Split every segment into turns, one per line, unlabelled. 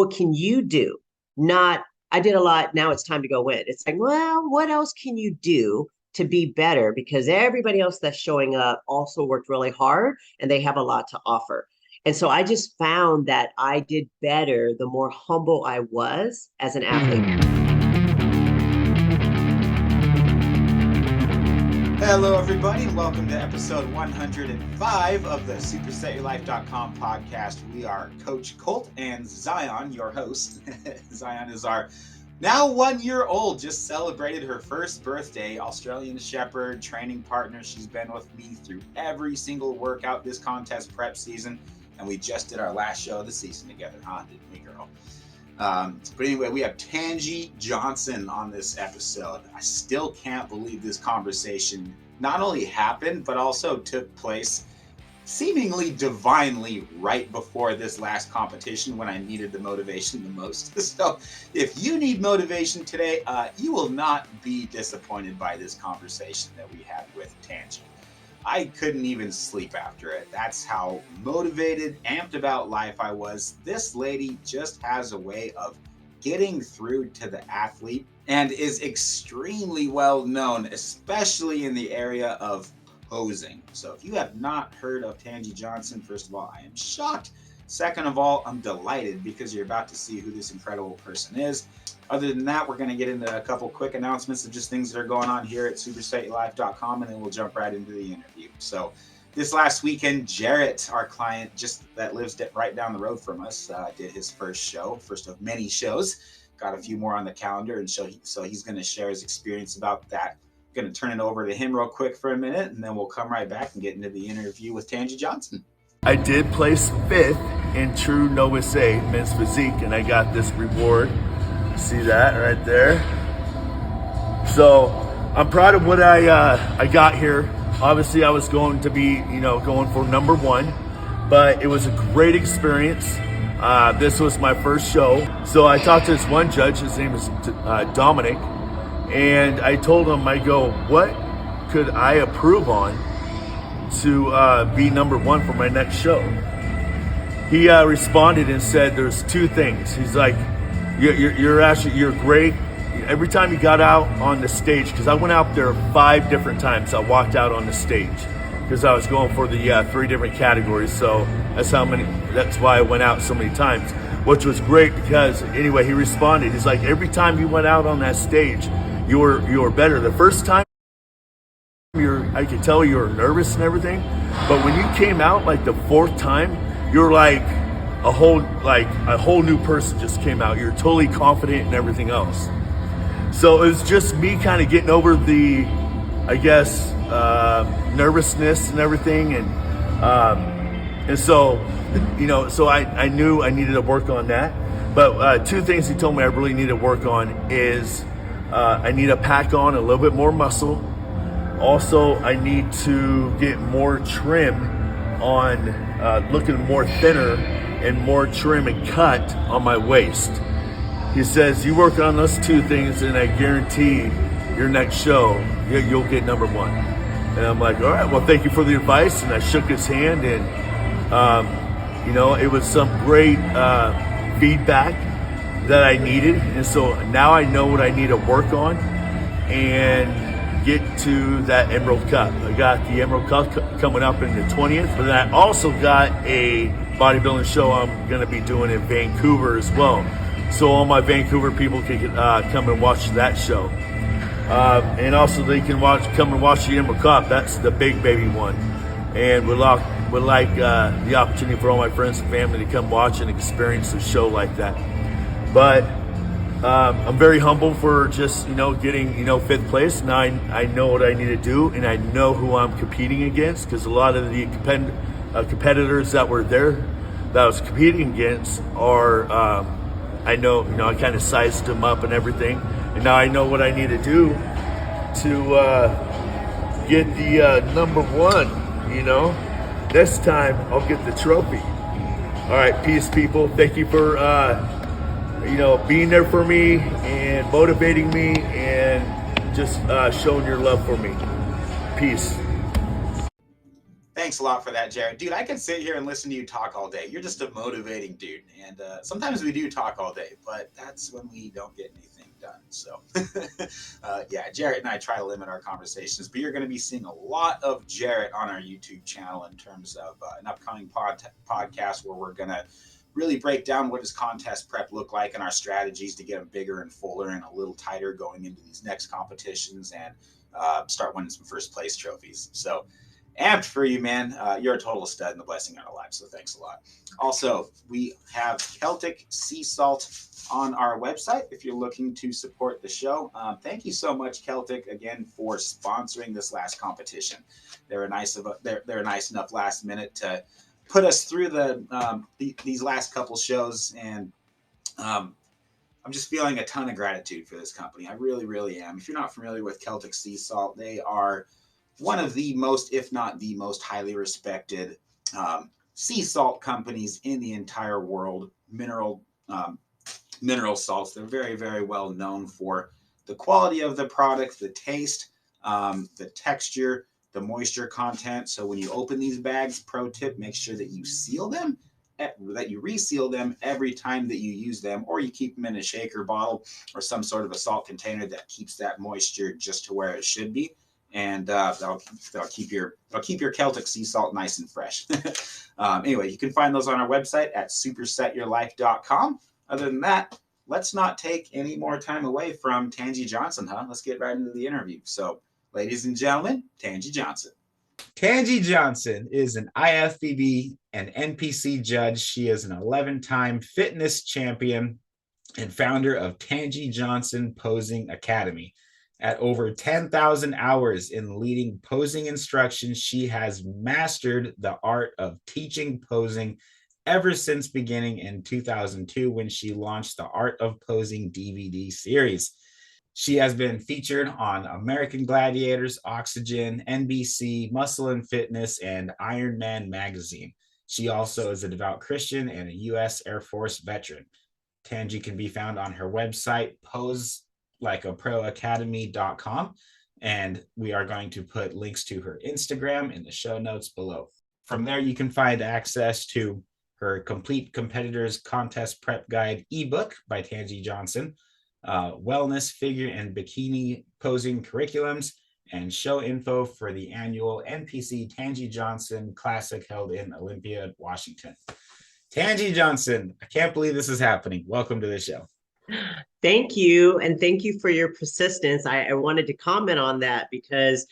what can you do? Not, I did a lot, now it's time to go win. It's like, well, what else can you do to be better? Because everybody else that's showing up also worked really hard and they have a lot to offer. And so I just found that I did better the more humble I was as an athlete.
Hello, everybody, and welcome to episode 105 of the SuperSetYourLife.com podcast. We are Coach Colt and Zion, your host. Zion is our now 1 year old, just celebrated her first birthday, Australian Shepherd, training partner. She's been with me through every single workout this contest prep season, and we just did our last show of the season together, huh? Didn't we, girl? But anyway, we have Tanji Johnson on this episode. I still can't believe this conversation not only happened, but also took place seemingly divinely right before this last competition when I needed the motivation the most. So if you need motivation today, you will not be disappointed by this conversation that we had with Tanji. I couldn't even sleep after it. That's how motivated, amped about life I was. This lady just has a way of getting through to the athlete and is extremely well known, especially in the area of posing. So if you have not heard of Tanji Johnson, first of all, I am shocked. Second of all, I'm delighted because you're about to see who this incredible person is. Other than that, we're going to get into a couple quick announcements of just things that are going on here at SuperSetYourLife.com, and then we'll jump right into the interview. So this last weekend, Jarrett, our client just that lives right down the road from us, did his first show, first of many shows. Got a few more on the calendar, and so he's going to share his experience about that. I'm going to turn it over to him real quick for a minute, and then we'll come right back and get into the interview with Tanji Johnson.
I did place 5th in True Novice Men's Physique, and I got this reward. See that right there? So I'm proud of what I got here. Obviously, I was going to be, going for number 1, but it was a great experience. This was my first show. So I talked to this one judge, his name is Dominic, and I told him, I go, what could I improve on to be number 1 for my next show? He responded and said, there's 2 things. He's like, you're great. Every time you got out on the stage, because I went out there 5 different times. I walked out on the stage because I was going for the 3 different categories. So that's why I went out so many times, which was great because anyway, he responded. He's like, every time you went out on that stage, you were better. The first time, I could tell you were nervous and everything, but when you came out like the 4th time, you're like a whole new person just came out. You're totally confident and everything else. So it was just me kind of getting over the, I guess, nervousness and everything, and so, so I knew I needed to work on that. But 2 things he told me I really need to work on is I need to pack on a little bit more muscle. Also, I need to get more trim on, looking more thinner and more trim and cut on my waist. He says, you work on those 2 things and I guarantee your next show, you'll get number 1. And I'm like, all right, well, thank you for the advice. And I shook his hand and, it was some great feedback that I needed. And so now I know what I need to work on and get to that Emerald Cup. I got the Emerald Cup coming up in the 20th, but I also got a bodybuilding show I'm going to be doing in Vancouver as well. So all my Vancouver people can come and watch that show. And also they can come and watch the Emerald Cup. That's the big baby one. And would like the opportunity for all my friends and family to come watch and experience a show like that. But I'm very humble for just, getting, 5th place. Now I know what I need to do, and I know who I'm competing against, because a lot of the competitors that were there that I was competing against are, I know, I kind of sized them up and everything. And now I know what I need to do to get the number 1, This time I'll get the trophy. All right, peace, people. Thank you for, being there for me and motivating me and just showing your love for me. Peace.
thanks a lot for that, Jarrett. Dude, I can sit here and listen to you talk all day. You're just a motivating dude. And sometimes we do talk all day, but that's when we don't get anything done. So, yeah, Jarrett and I try to limit our conversations, but you're going to be seeing a lot of Jarrett on our YouTube channel in terms of an upcoming podcast where we're going to really break down what does contest prep look like and our strategies to get them bigger and fuller and a little tighter going into these next competitions and start winning some first place trophies. So amped for you, man. You're a total stud and a blessing in our lives. So thanks a lot. Also, we have Celtic Sea Salt on our website if you're looking to support the show. Thank you so much, Celtic, again, for sponsoring this last competition. They're nice enough last minute to put us through these last couple shows, and I'm just feeling a ton of gratitude for this company. I really, really am. If you're not familiar with Celtic Sea Salt, they are one of the most, if not the most highly respected sea salt companies in the entire world. Mineral salts. They're very, very well known for the quality of the product, the taste, the texture, the moisture content. So when you open these bags, pro tip, make sure that you seal them, that you reseal them every time that you use them, or you keep them in a shaker bottle or some sort of a salt container that keeps that moisture just to where it should be. And that'll keep your Celtic sea salt nice and fresh. Anyway, you can find those on our website at supersetyourlife.com. Other than that, let's not take any more time away from Tanji Johnson, huh? Let's get right into the interview. So, ladies and gentlemen, Tanji Johnson.
Tanji Johnson is an IFBB and NPC Judge. She is an 11-time fitness champion and founder of Tanji Johnson Posing Academy. At over 10,000 hours in leading posing instruction, she has mastered the art of teaching posing ever since beginning in 2002 when she launched the Art of Posing DVD series. She has been featured on American Gladiators, Oxygen, NBC, Muscle and Fitness, and Iron Man magazine. She also is a devout Christian and a U.S. Air Force veteran. Tanji can be found on her website, poselikeaproacademy.com, and we are going to put links to her Instagram in the show notes below. From there, you can find access to her Complete Competitors Contest Prep Guide ebook by Tanji Johnson, wellness, figure, and bikini posing curriculums, and show info for the annual NPC Tanji Johnson Classic held in Olympia, Washington. Tanji Johnson, I can't believe this is happening. Welcome to the show.
Thank you. And thank you for your persistence. I wanted to comment on that because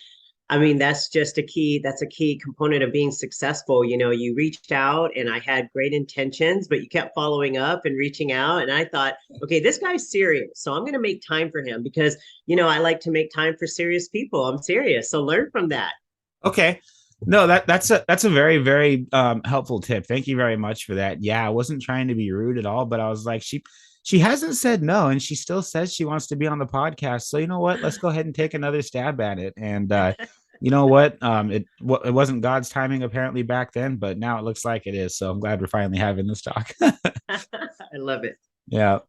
I mean, that's a key component of being successful. You know, you reached out and I had great intentions, but you kept following up and reaching out. And I thought, okay, this guy's serious. So I'm going to make time for him because, you know, I like to make time for serious people. I'm serious. So learn from that.
Okay. No, that's a very, very helpful tip. Thank you very much for that. Yeah, I wasn't trying to be rude at all, but I was like, she hasn't said no, and she still says she wants to be on the podcast. So you know what? Let's go ahead and take another stab at it. And you know what? It wasn't God's timing apparently back then, but now it looks like it is. So I'm glad we're finally having this talk.
I love it.
Yeah.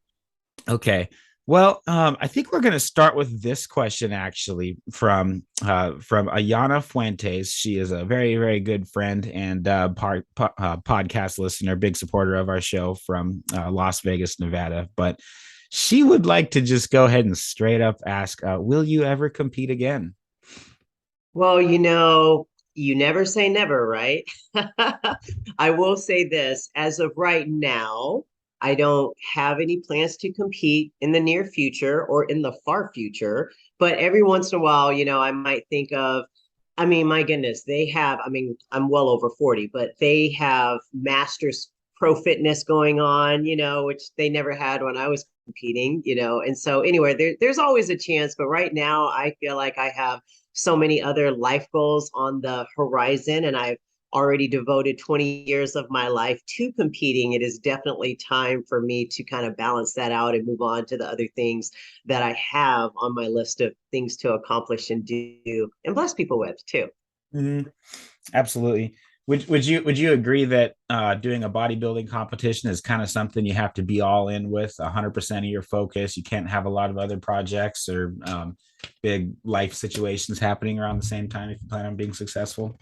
Okay. Well, I think we're going to start with this question actually from AYANA Fuentes. She is a very, very good friend and podcast listener, big supporter of our show from Las Vegas, Nevada. But she would like to just go ahead and straight up ask, will you ever compete again?
Well, you know, you never say never, right? I will say this, as of right now, I don't have any plans to compete in the near future or in the far future, but every once in a while, you know, I might think of, I mean, my goodness, I'm well over 40, but they have Masters Pro Fitness going on, you know, which they never had when I was competing, you know, and so anyway, there's always a chance, but right now I feel like I have so many other life goals on the horizon, and I've already devoted 20 years of my life to competing. It is definitely time for me to kind of balance that out and move on to the other things that I have on my list of things to accomplish and do and bless people with too.
Mm-hmm. Absolutely. Would you agree that doing a bodybuilding competition is kind of something you have to be all in with 100% of your focus? You can't have a lot of other projects or big life situations happening around the same time if you plan on being successful?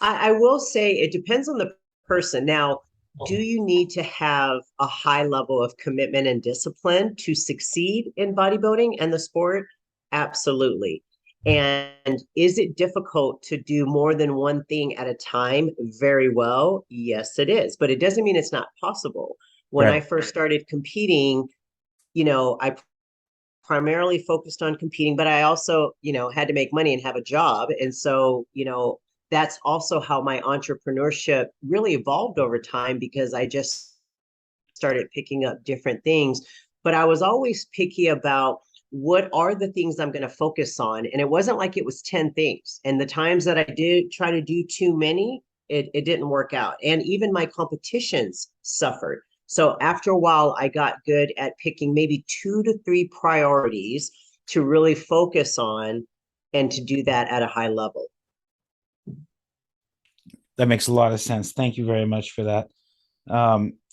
I will say it depends on the person. Now, do you need to have a high level of commitment and discipline to succeed in bodybuilding and the sport? Absolutely. And is it difficult to do more than one thing at a time very well? Yes, it is. But it doesn't mean it's not possible. When I
Right.
first started competing, I primarily focused on competing, but I also, had to make money and have a job. And so, that's also how my entrepreneurship really evolved over time because I just started picking up different things. But I was always picky about what are the things I'm going to focus on. And it wasn't like it was 10 things. And the times that I did try to do too many, it didn't work out. And even my competitions suffered. So after a while, I got good at picking maybe 2 to 3 priorities to really focus on and to do that at a high level.
That makes a lot of sense. Thank you very much for that.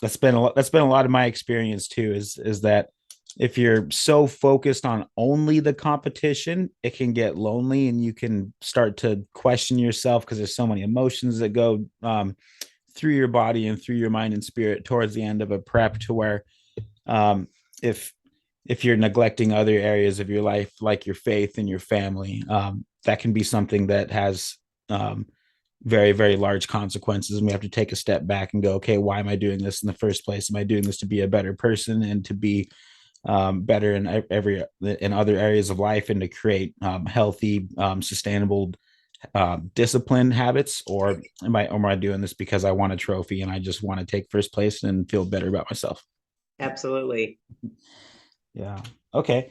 That's been a lot of my experience too, is that if you're so focused on only the competition, it can get lonely and you can start to question yourself because there's so many emotions that go through your body and through your mind and spirit towards the end of a prep, to where if you're neglecting other areas of your life, like your faith and your family, that can be something that has very, very large consequences. And we have to take a step back and go, okay, why am I doing this in the first place? Am I doing this to be a better person and to be better in other areas of life, and to create healthy, sustainable, disciplined habits? Or am I doing this because I want a trophy and I just want to take first place and feel better about myself?
Absolutely.
Yeah. Okay.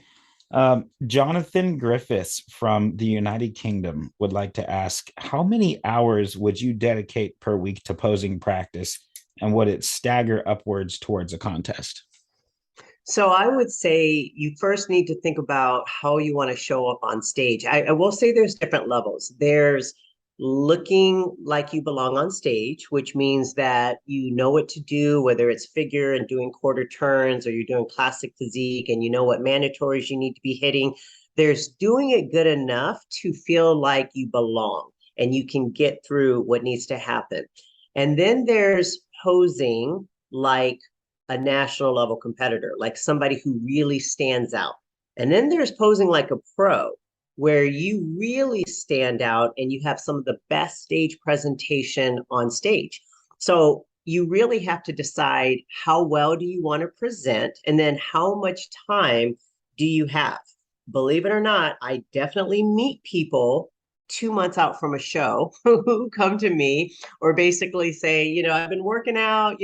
Jonathan Griffiths from the United Kingdom would like to ask, how many hours would you dedicate per week to posing practice, and would it stagger upwards towards a contest?
So I would say you first need to think about how you want to show up on stage. I will say there's different levels. There's looking like you belong on stage, which means that you know what to do, whether it's figure and doing quarter turns, or you're doing classic physique and you know what mandatories you need to be hitting. There's doing it good enough to feel like you belong and you can get through what needs to happen. And then there's posing like a national level competitor, like somebody who really stands out. And then there's posing like a pro, where you really stand out and you have some of the best stage presentation on stage. So you really have to decide, how well do you want to present, and then how much time do you have? Believe it or not, I definitely meet people 2 months out from a show who come to me or basically say, I've been working out,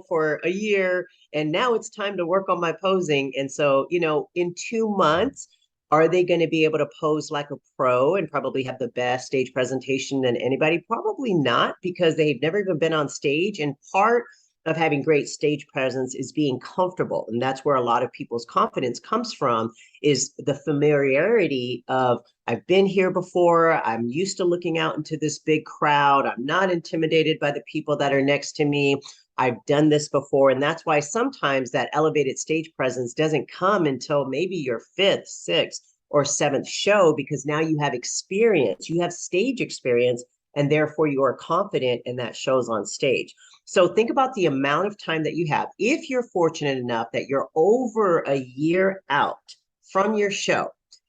for a year, and now it's time to work on my posing. And so, in 2 months, are they going to be able to pose like a pro and probably have the best stage presentation than anybody? Probably not, because they've never even been on stage. And part of having great stage presence is being comfortable. And that's where a lot of people's confidence comes from, is the familiarity of, I've been here before. I'm used to looking out into this big crowd. I'm not intimidated by the people that are next to me. I've done this before. And that's why sometimes that elevated stage presence doesn't come until maybe your 5th, 6th, or 7th show, because now you have experience, you have stage experience, and therefore you are confident, and that shows on stage. So think about the amount of time that you have. If you're fortunate enough that you're over a year out from your show,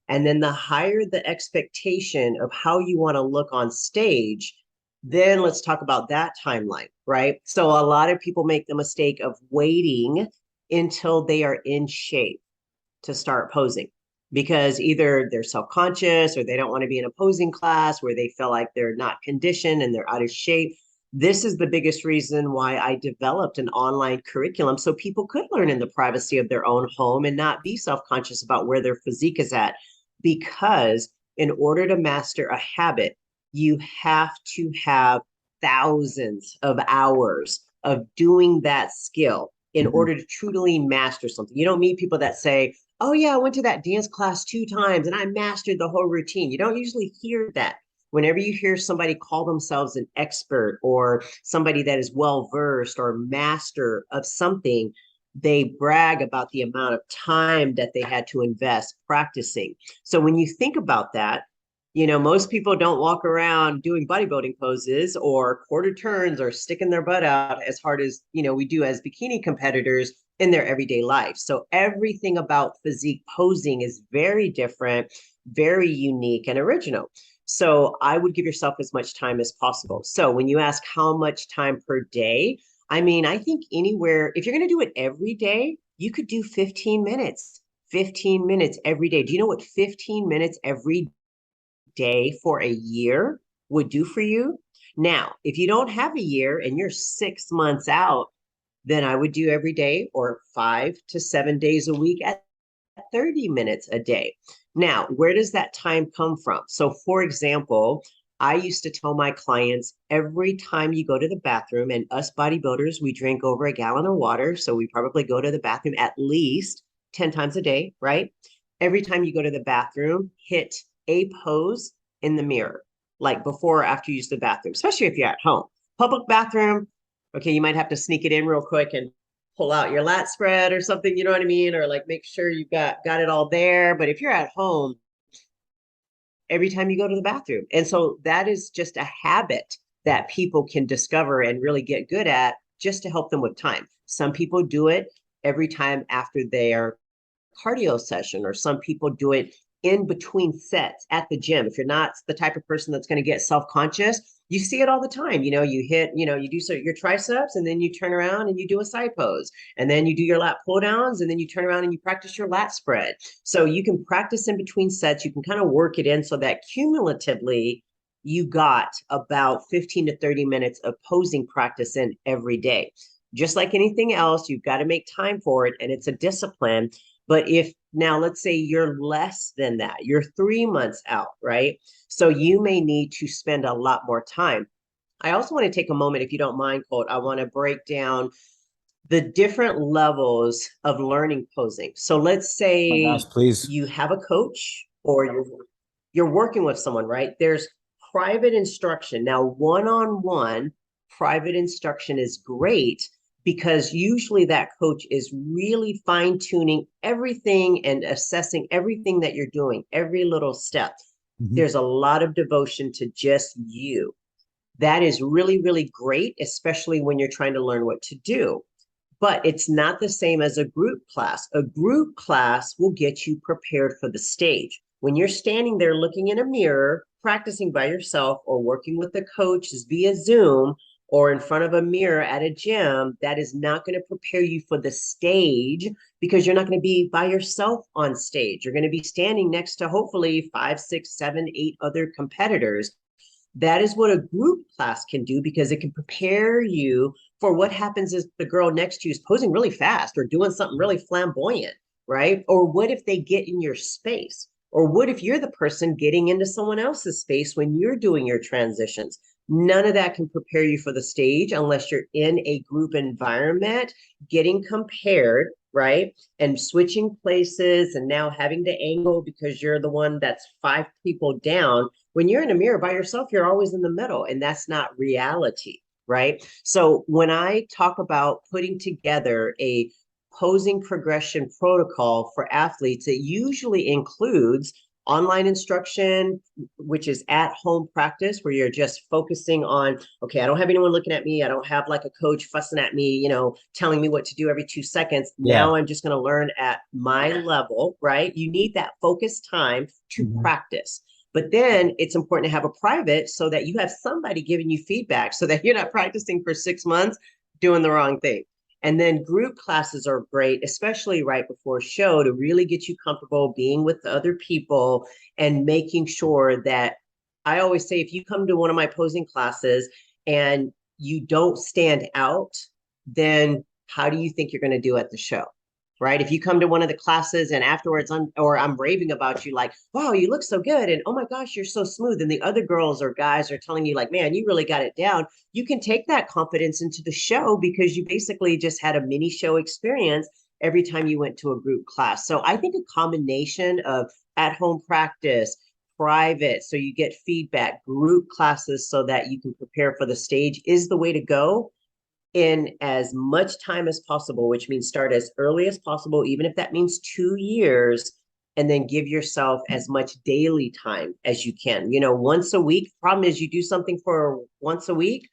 and then the higher the expectation of how you want to look on stage, then let's talk about that timeline, right? So a lot of people make the mistake of waiting until they are in shape to start posing, because either they're self-conscious or they don't want to be in a posing class where they feel like they're not conditioned and they're out of shape. This is the biggest reason why I developed an online curriculum, so people could learn in the privacy of their own home and not be self-conscious about where their physique is at. Because in order to master a habit, you have to have thousands of hours of doing that skill in order to truly master something. You don't meet people that say, oh yeah, I went to that dance class 2 times and I mastered the whole routine. You don't usually hear that. Whenever you hear somebody call themselves an expert or somebody that is well-versed or master of something, they brag about the amount of time that they had to invest practicing. So when you think about that, You know, most people don't walk around doing bodybuilding poses or quarter turns or sticking their butt out as hard as, you know, we do as bikini competitors in their everyday life. So everything about physique posing is very different, very unique and original. So I would give yourself as much time as possible. So when you ask how much time per day, I mean, I think anywhere, if you're going to do it every day, you could do 15 minutes, 15 minutes every day. Do you know what 15 minutes every day for a year would do for you? Now, if you don't have a year and you're 6 months out, then I would do every day or 5 to 7 days a week at 30 minutes a day. Now, where does that time come from? So, for example, I used to tell my clients every time you go to the bathroom, and us bodybuilders, we drink over a gallon of water. So we probably go to the bathroom at least 10 times a day, right? Every time you go to the bathroom, hit a pose in the mirror, like before or after you use the bathroom, especially if you're at home. Public bathroom, okay, you might have to sneak it in real quick and pull out your lat spread or something, you know what I mean? Or like make sure you've got it all there. But if you're at home, every time you go to the bathroom. And so that is just a habit that people can discover and really get good at just to help them with time. Some people do it every time after their cardio session, or some people do it in between sets at the gym. If you're not the type of person that's going to get self-conscious, you see it all the time. You know, you hit, you know, you do your triceps and then you turn around and you do a side pose, and then you do your lat pull downs, and then you turn around and you practice your lat spread. So you can practice in between sets. You can kind of work it in so that cumulatively you got about 15 to 30 minutes of posing practice in every day. Just like anything else, you've got to make time for it, and it's a discipline. But if now, let's say you're less than that, you're 3 months out, right? So you may need to spend a lot more time. I also want to take a moment, if you don't mind, Colt. I want to break down the different levels of learning posing. So let's say
gosh, please.
you have a coach, or you're working with someone, right? There's private instruction. Now, one-on-one private instruction is great, because usually that coach is really fine-tuning everything and assessing everything that you're doing, every little step. Mm-hmm. There's a lot of devotion to just you. That is really, really great, especially when you're trying to learn what to do. But it's not the same as a group class. A group class will get you prepared for the stage. When you're standing there looking in a mirror, practicing by yourself, or working with the coaches via Zoom, or in front of a mirror at a gym, that is not going to prepare you for the stage, because you're not going to be by yourself on stage. You're going to be standing next to hopefully 5, 6, 7, 8 other competitors. That is what a group class can do, because it can prepare you for what happens if the girl next to you is posing really fast or doing something really flamboyant, right? Or what if they get in your space? Or what if you're the person getting into someone else's space when you're doing your transitions? None of that can prepare you for the stage unless you're in a group environment, getting compared, right? And switching places, and now having to angle because you're the one that's 5 people down. When you're in a mirror by yourself, you're always in the middle, and that's not reality, right? So when I talk about putting together a posing progression protocol for athletes, it usually includes online instruction, which is at home practice, where you're just focusing on, okay, I don't have anyone looking at me. I don't have like a coach fussing at me, you know, telling me what to do every 2 seconds. Yeah. Now I'm just going to learn at my level, right? You need that focused time to practice. But then it's important to have a private, so that you have somebody giving you feedback, so that you're not practicing for 6 months doing the wrong thing. And then group classes are great, especially right before a show, to really get you comfortable being with other people and making sure that, I always say, if you come to one of my posing classes and you don't stand out, then how do you think you're going to do at the show? Right? If you come to one of the classes and afterwards I'm raving about you, like, wow, you look so good, and oh my gosh, you're so smooth, and the other girls or guys are telling you like, man, you really got it down, you can take that confidence into the show, because you basically just had a mini show experience every time you went to a group class. So I think a combination of at-home practice, private, so you get feedback, group classes so that you can prepare for the stage, is the way to go, in as much time as possible, which means start as early as possible, even if that means 2 years, and then give yourself as much daily time as you can. You know, once a week. Problem is, you do something for once a week,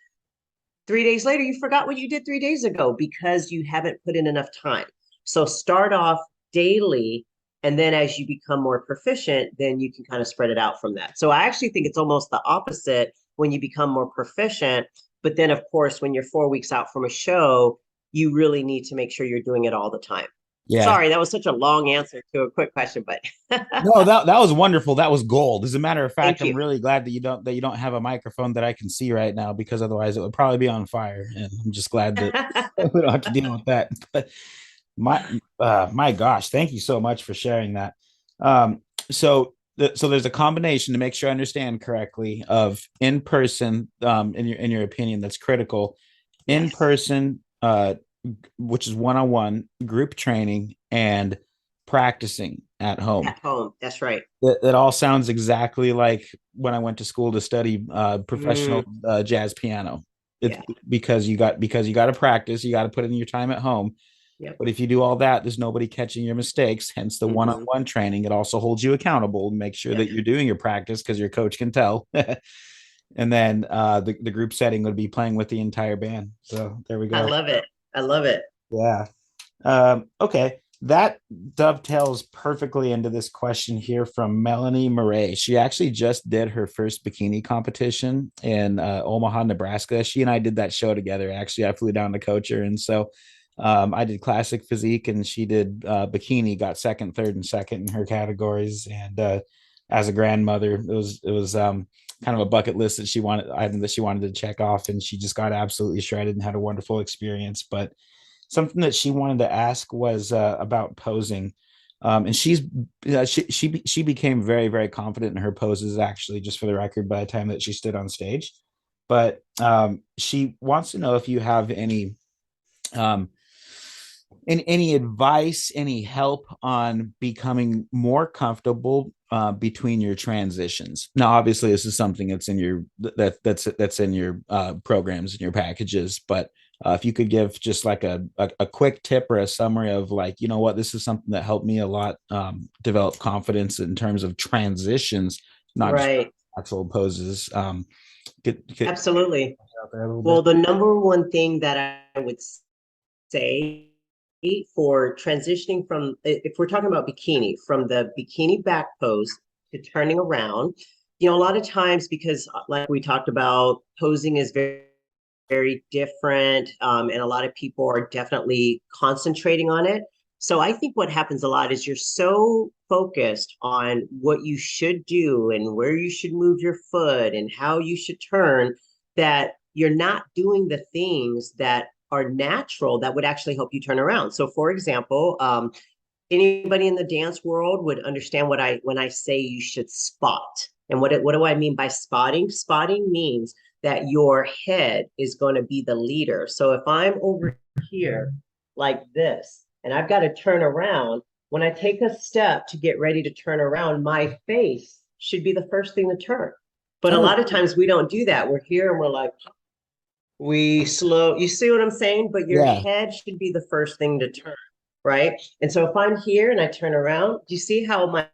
3 days later, you forgot what you did 3 days ago because you haven't put in enough time. So start off daily, and then as you become more proficient, then you can kind of spread it out from that. So I actually think it's almost the opposite when you become more proficient. But then, of course, when you're 4 weeks out from a show, you really need to make sure you're doing it all the time.
Yeah.
Sorry, that was such a long answer to a quick question, but
No, that was wonderful. That was gold. As a matter of fact,
Thank
I'm
you.
really glad that you don't have a microphone that I can see right now, because otherwise it would probably be on fire. And I'm just glad that we don't have to deal with that. But my gosh, thank you so much for sharing that. So there's a combination, to make sure I understand correctly, of in person, in your opinion, that's critical. In
Yes.
person, which is one-on-one group training, and practicing at home.
At home, that's right.
That all sounds exactly like when I went to school to study professional jazz piano. It's
Yeah.
because you got to practice, you got to put in your time at home.
Yep.
But if you do all that, there's nobody catching your mistakes. Hence the one-on-one training. It also holds you accountable to make sure that you're doing your practice, because your coach can tell. And then the group setting would be playing with the entire band. So there we go.
I love it. I love it.
Yeah. Okay. That dovetails perfectly into this question here from Melony Murray. She actually just did her first bikini competition in Omaha, Nebraska. She and I did that show together. Actually, I flew down to coach her. And so I did classic physique, and she did bikini, got second, third, and second in her categories. And as a grandmother, it was kind of a bucket list that she wanted to check off, and she just got absolutely shredded and had a wonderful experience. But something that she wanted to ask was about posing. And she became very, very confident in her poses, actually, just for the record, by the time that she stood on stage. But she wants to know if you have any advice, any help on becoming more comfortable between your transitions. Now, obviously, this is something that's in your that's in your programs and your packages, but if you could give just like a quick tip or a summary of, like, you know what, this is something that helped me a lot develop confidence in terms of transitions, not
Right.
just actual poses.
Absolutely. Well, the number one thing that I would say for transitioning from, if we're talking about bikini, from the bikini back pose to turning around, you know, a lot of times, because like we talked about, posing is very, very different. And a lot of people are definitely concentrating on it. So I think what happens a lot is you're so focused on what you should do and where you should move your foot and how you should turn, that you're not doing the things that are natural that would actually help you turn around. So for example, anybody in the dance world would understand when I say you should spot. And what do I mean by spotting? Spotting means that your head is going to be the leader. So if I'm over here like this, and I've got to turn around, when I take a step to get ready to turn around, my face should be the first thing to turn. But a lot of times we don't do that. We're here and we're like, we slow, you see what I'm saying? But your head should be the first thing to turn, right? And so if I'm here and I turn around, do you see how my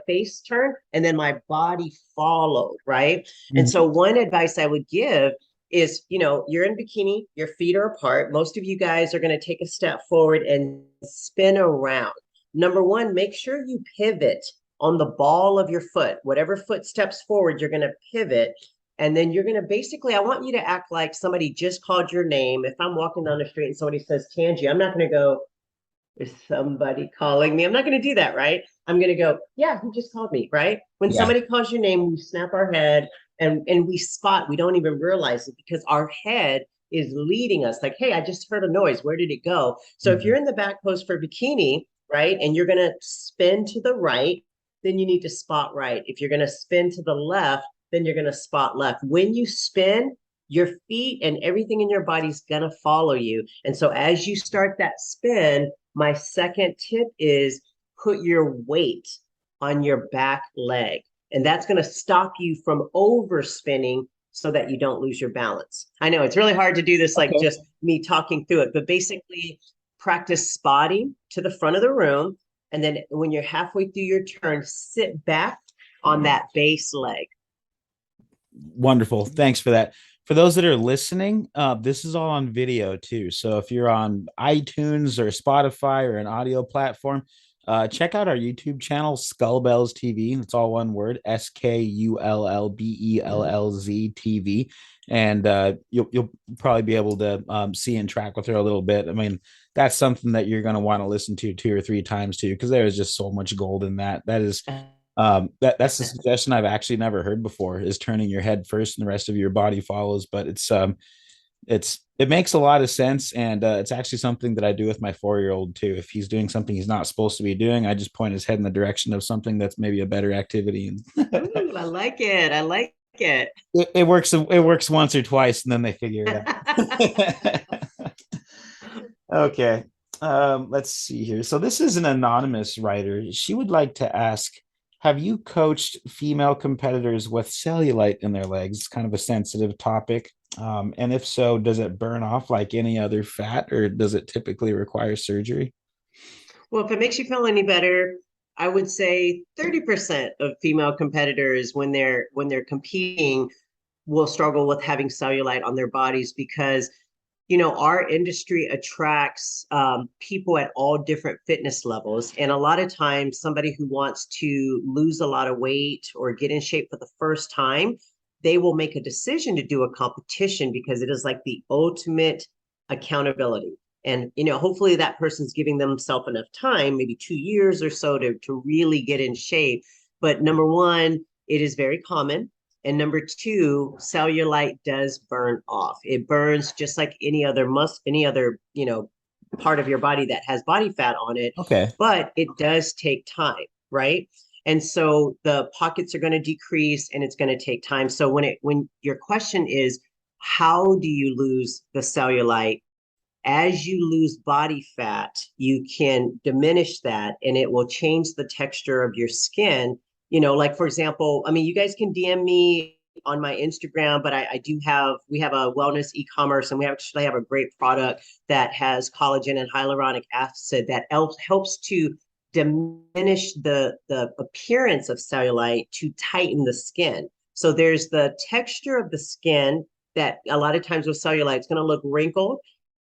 face turned and then my body followed, right? And so one advice I would give is, you know, you're in bikini, your feet are apart. Most of you guys are going to take a step forward and spin around. Number one, make sure you pivot on the ball of your foot. Whatever foot steps forward, you're going to pivot. And then you're going to basically, I want you to act like somebody just called your name. If I'm walking down the street and somebody says, Tanji, I'm not going to go, is somebody calling me? I'm not going to do that, right? I'm going to go, yeah, who just called me, right? When somebody calls your name, we snap our head and we spot. We don't even realize it because our head is leading us. Like, hey, I just heard a noise. Where did it go? So if you're in the back pose for bikini, right, and you're going to spin to the right, then you need to spot right. If you're going to spin to the left, then you're going to spot left. When you spin, your feet and everything in your body is going to follow you. And so as you start that spin, my second tip is put your weight on your back leg. And that's going to stop you from overspinning so that you don't lose your balance. I know it's really hard to do this, like just me talking through it, but basically practice spotting to the front of the room. And then when you're halfway through your turn, sit back on that base leg.
Wonderful. Thanks for that. For those that are listening, this is all on video too. So if you're on iTunes or Spotify or an audio platform, check out our YouTube channel, Skullbellz TV. It's all one word, SKULLBELLZ TV. And you'll probably be able to see and track with her a little bit. I mean, that's something that you're going to want to listen to 2 or 3 times too, because there is just so much gold in that. That is that's the suggestion I've actually never heard before, is turning your head first and the rest of your body follows. But it makes a lot of sense, and it's actually something that I do with my 4-year-old too. If he's doing something he's not supposed to be doing, I just point his head in the direction of something that's maybe a better activity.
Ooh, I like it. I like it.
It works. It works once or twice, and then they figure it out. Okay. Let's see here. So this is an anonymous writer. She would like to ask, have you coached female competitors with cellulite in their legs? It's kind of a sensitive topic. And if so, does it burn off like any other fat, or does it typically require surgery?
Well, if it makes you feel any better, I would say 30% of female competitors when they're competing will struggle with having cellulite on their bodies, because our industry attracts people at all different fitness levels. And a lot of times somebody who wants to lose a lot of weight or get in shape for the first time, they will make a decision to do a competition because it is like the ultimate accountability. And, hopefully that person's giving themselves enough time, maybe 2 years or so to really get in shape. But number one, it is very common. And number two, cellulite does burn off. It burns just like any other part of your body that has body fat on it.
Okay.
But it does take time, right? And so the pockets are going to decrease, and it's going to take time. So when your question is, how do you lose the cellulite? As you lose body fat, you can diminish that, and it will change the texture of your skin. Like, for example, I mean, you guys can DM me on my Instagram, but we have a wellness e-commerce, and we actually have a great product that has collagen and hyaluronic acid that helps to diminish the appearance of cellulite to tighten the skin. So there's the texture of the skin that a lot of times with cellulite, it's going to look wrinkled.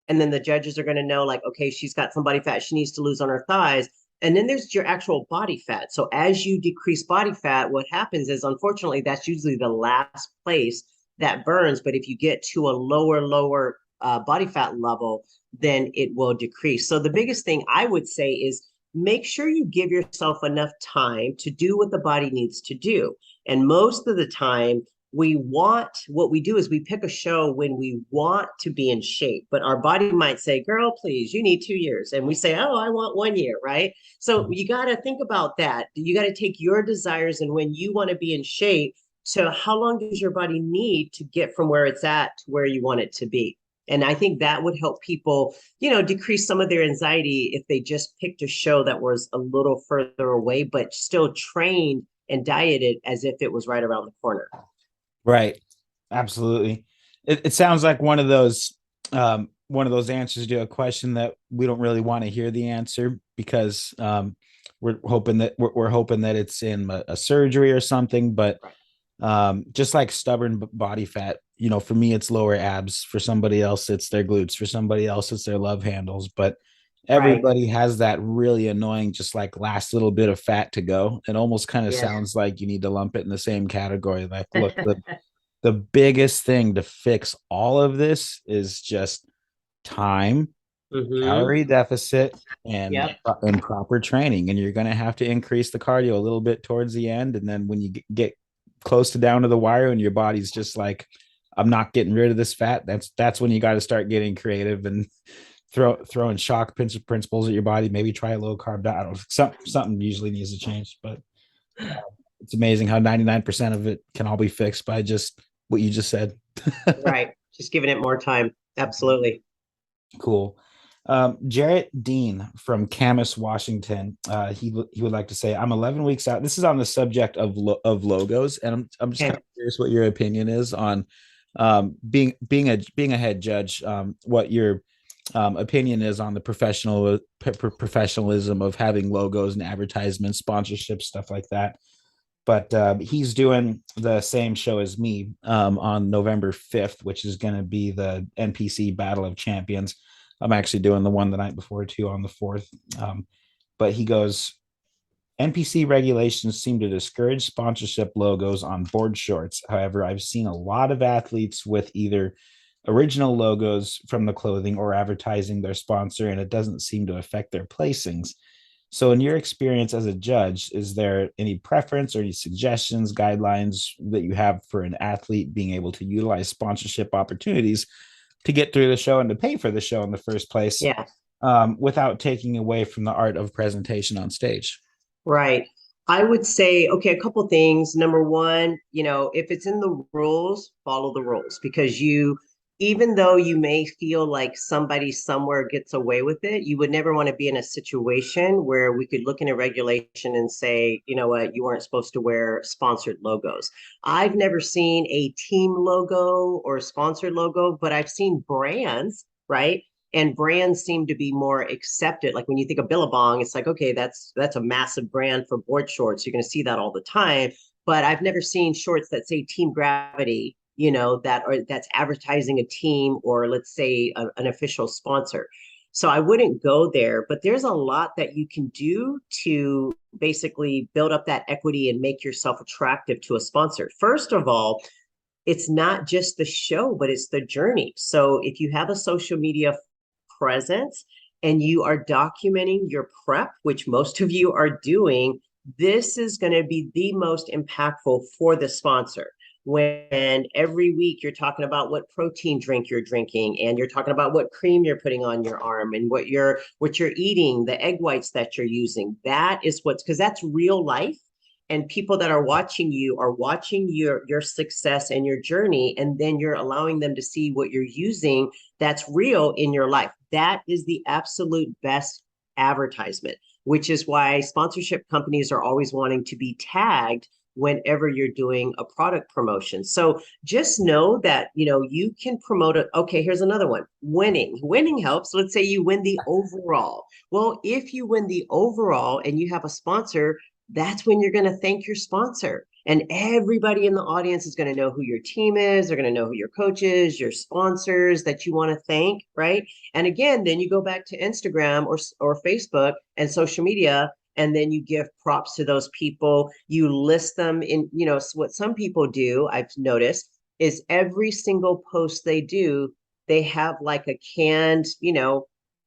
And then the judges are going to know, like, okay, she's got some body fat she needs to lose on her thighs. And then there's your actual body fat. So as you decrease body fat, what happens is, unfortunately, that's usually the last place that burns. But if you get to a lower body fat level, then it will decrease. So the biggest thing I would say is make sure you give yourself enough time to do what the body needs to do. And most of the time, what we do is we pick a show when we want to be in shape, but our body might say, girl, please, you need 2 years. And we say, oh, I want 1 year, right? So you got to think about that. You got to take your desires and when you want to be in shape to how long does your body need to get from where it's at to where you want it to be. And I think that would help people, decrease some of their anxiety if they just picked a show that was a little further away, but still trained and dieted as if it was right around the corner.
Right. Absolutely. It sounds like one of those answers to a question that we don't really want to hear the answer, because we're hoping that it's in a surgery or something. But just like stubborn body fat, for me, it's lower abs. For somebody else, it's their glutes. For somebody else, it's their love handles. But everybody has that really annoying, just like last little bit of fat to go. It almost kind of sounds like you need to lump it in the same category. Like, look, the biggest thing to fix all of this is just time, calorie deficit, and proper training. And you're going to have to increase the cardio a little bit towards the end. And then when you get close to down to the wire and your body's just like, I'm not getting rid of this fat, that's when you got to start getting creative and throwing shock principles at your body. Maybe try a low carb diet. I don't know, something usually needs to change, but it's amazing how 99% of it can all be fixed by just what you just said.
Right. Just giving it more time. Absolutely.
Cool. JERRETT DEAN from Camas, Washington. He would like to say, I'm 11 weeks out. This is on the subject of logos. And I'm just kind of curious what your opinion is on being a head judge, what your opinion is on the professionalism of having logos and advertisements, sponsorships, stuff like that. But he's doing the same show as me on November 5th, which is going to be the NPC Battle of Champions. I'm actually doing the one the night before too on the 4th. But he goes, NPC regulations seem to discourage sponsorship logos on board shorts. However, I've seen a lot of athletes with either original logos from the clothing or advertising their sponsor, and it doesn't seem to affect their placings. So in your experience as a judge, is there any preference or any suggestions, guidelines that you have for an athlete being able to utilize sponsorship opportunities to get through the show and to pay for the show in the first place,
Yeah.
Without taking away from the art of presentation on stage?
Right. I would say, okay, a couple things. Number one, if it's in the rules, follow the rules, because even though you may feel like somebody somewhere gets away with it, you would never want to be in a situation where we could look in a regulation and say, you know what, you weren't supposed to wear sponsored logos. I've never seen a team logo or a sponsored logo, but I've seen brands, right? And brands seem to be more accepted. Like when you think of Billabong, it's like, okay, that's a massive brand for board shorts. You're going to see that all the time. But I've never seen shorts that say Team Gravity, that's advertising a team, or let's say an official sponsor. So I wouldn't go there, but there's a lot that you can do to basically build up that equity and make yourself attractive to a sponsor. First of all, it's not just the show, but it's the journey. So if you have a social media presence and you are documenting your prep, which most of you are doing, this is going to be the most impactful for the sponsor. When every week you're talking about what protein drink you're drinking, and you're talking about what cream you're putting on your arm, and what you're eating, the egg whites that you're using, that is because that's real life. And people that are watching you are watching your success and your journey, and then you're allowing them to see what you're using that's real in your life. That is the absolute best advertisement, which is why sponsorship companies are always wanting to be tagged whenever you're doing a product promotion. So just know that, you can promote it. Okay, here's another one. Winning helps. Let's say you win the overall. Well, if you win the overall and you have a sponsor, that's when you're going to thank your sponsor. And everybody in the audience is going to know who your team is. They're going to know who your coach is, your sponsors that you want to thank, right? And again, then you go back to Instagram or Facebook and social media, and then you give props to those people. You list them in, what some people do, I've noticed, is every single post they do, they have like a canned,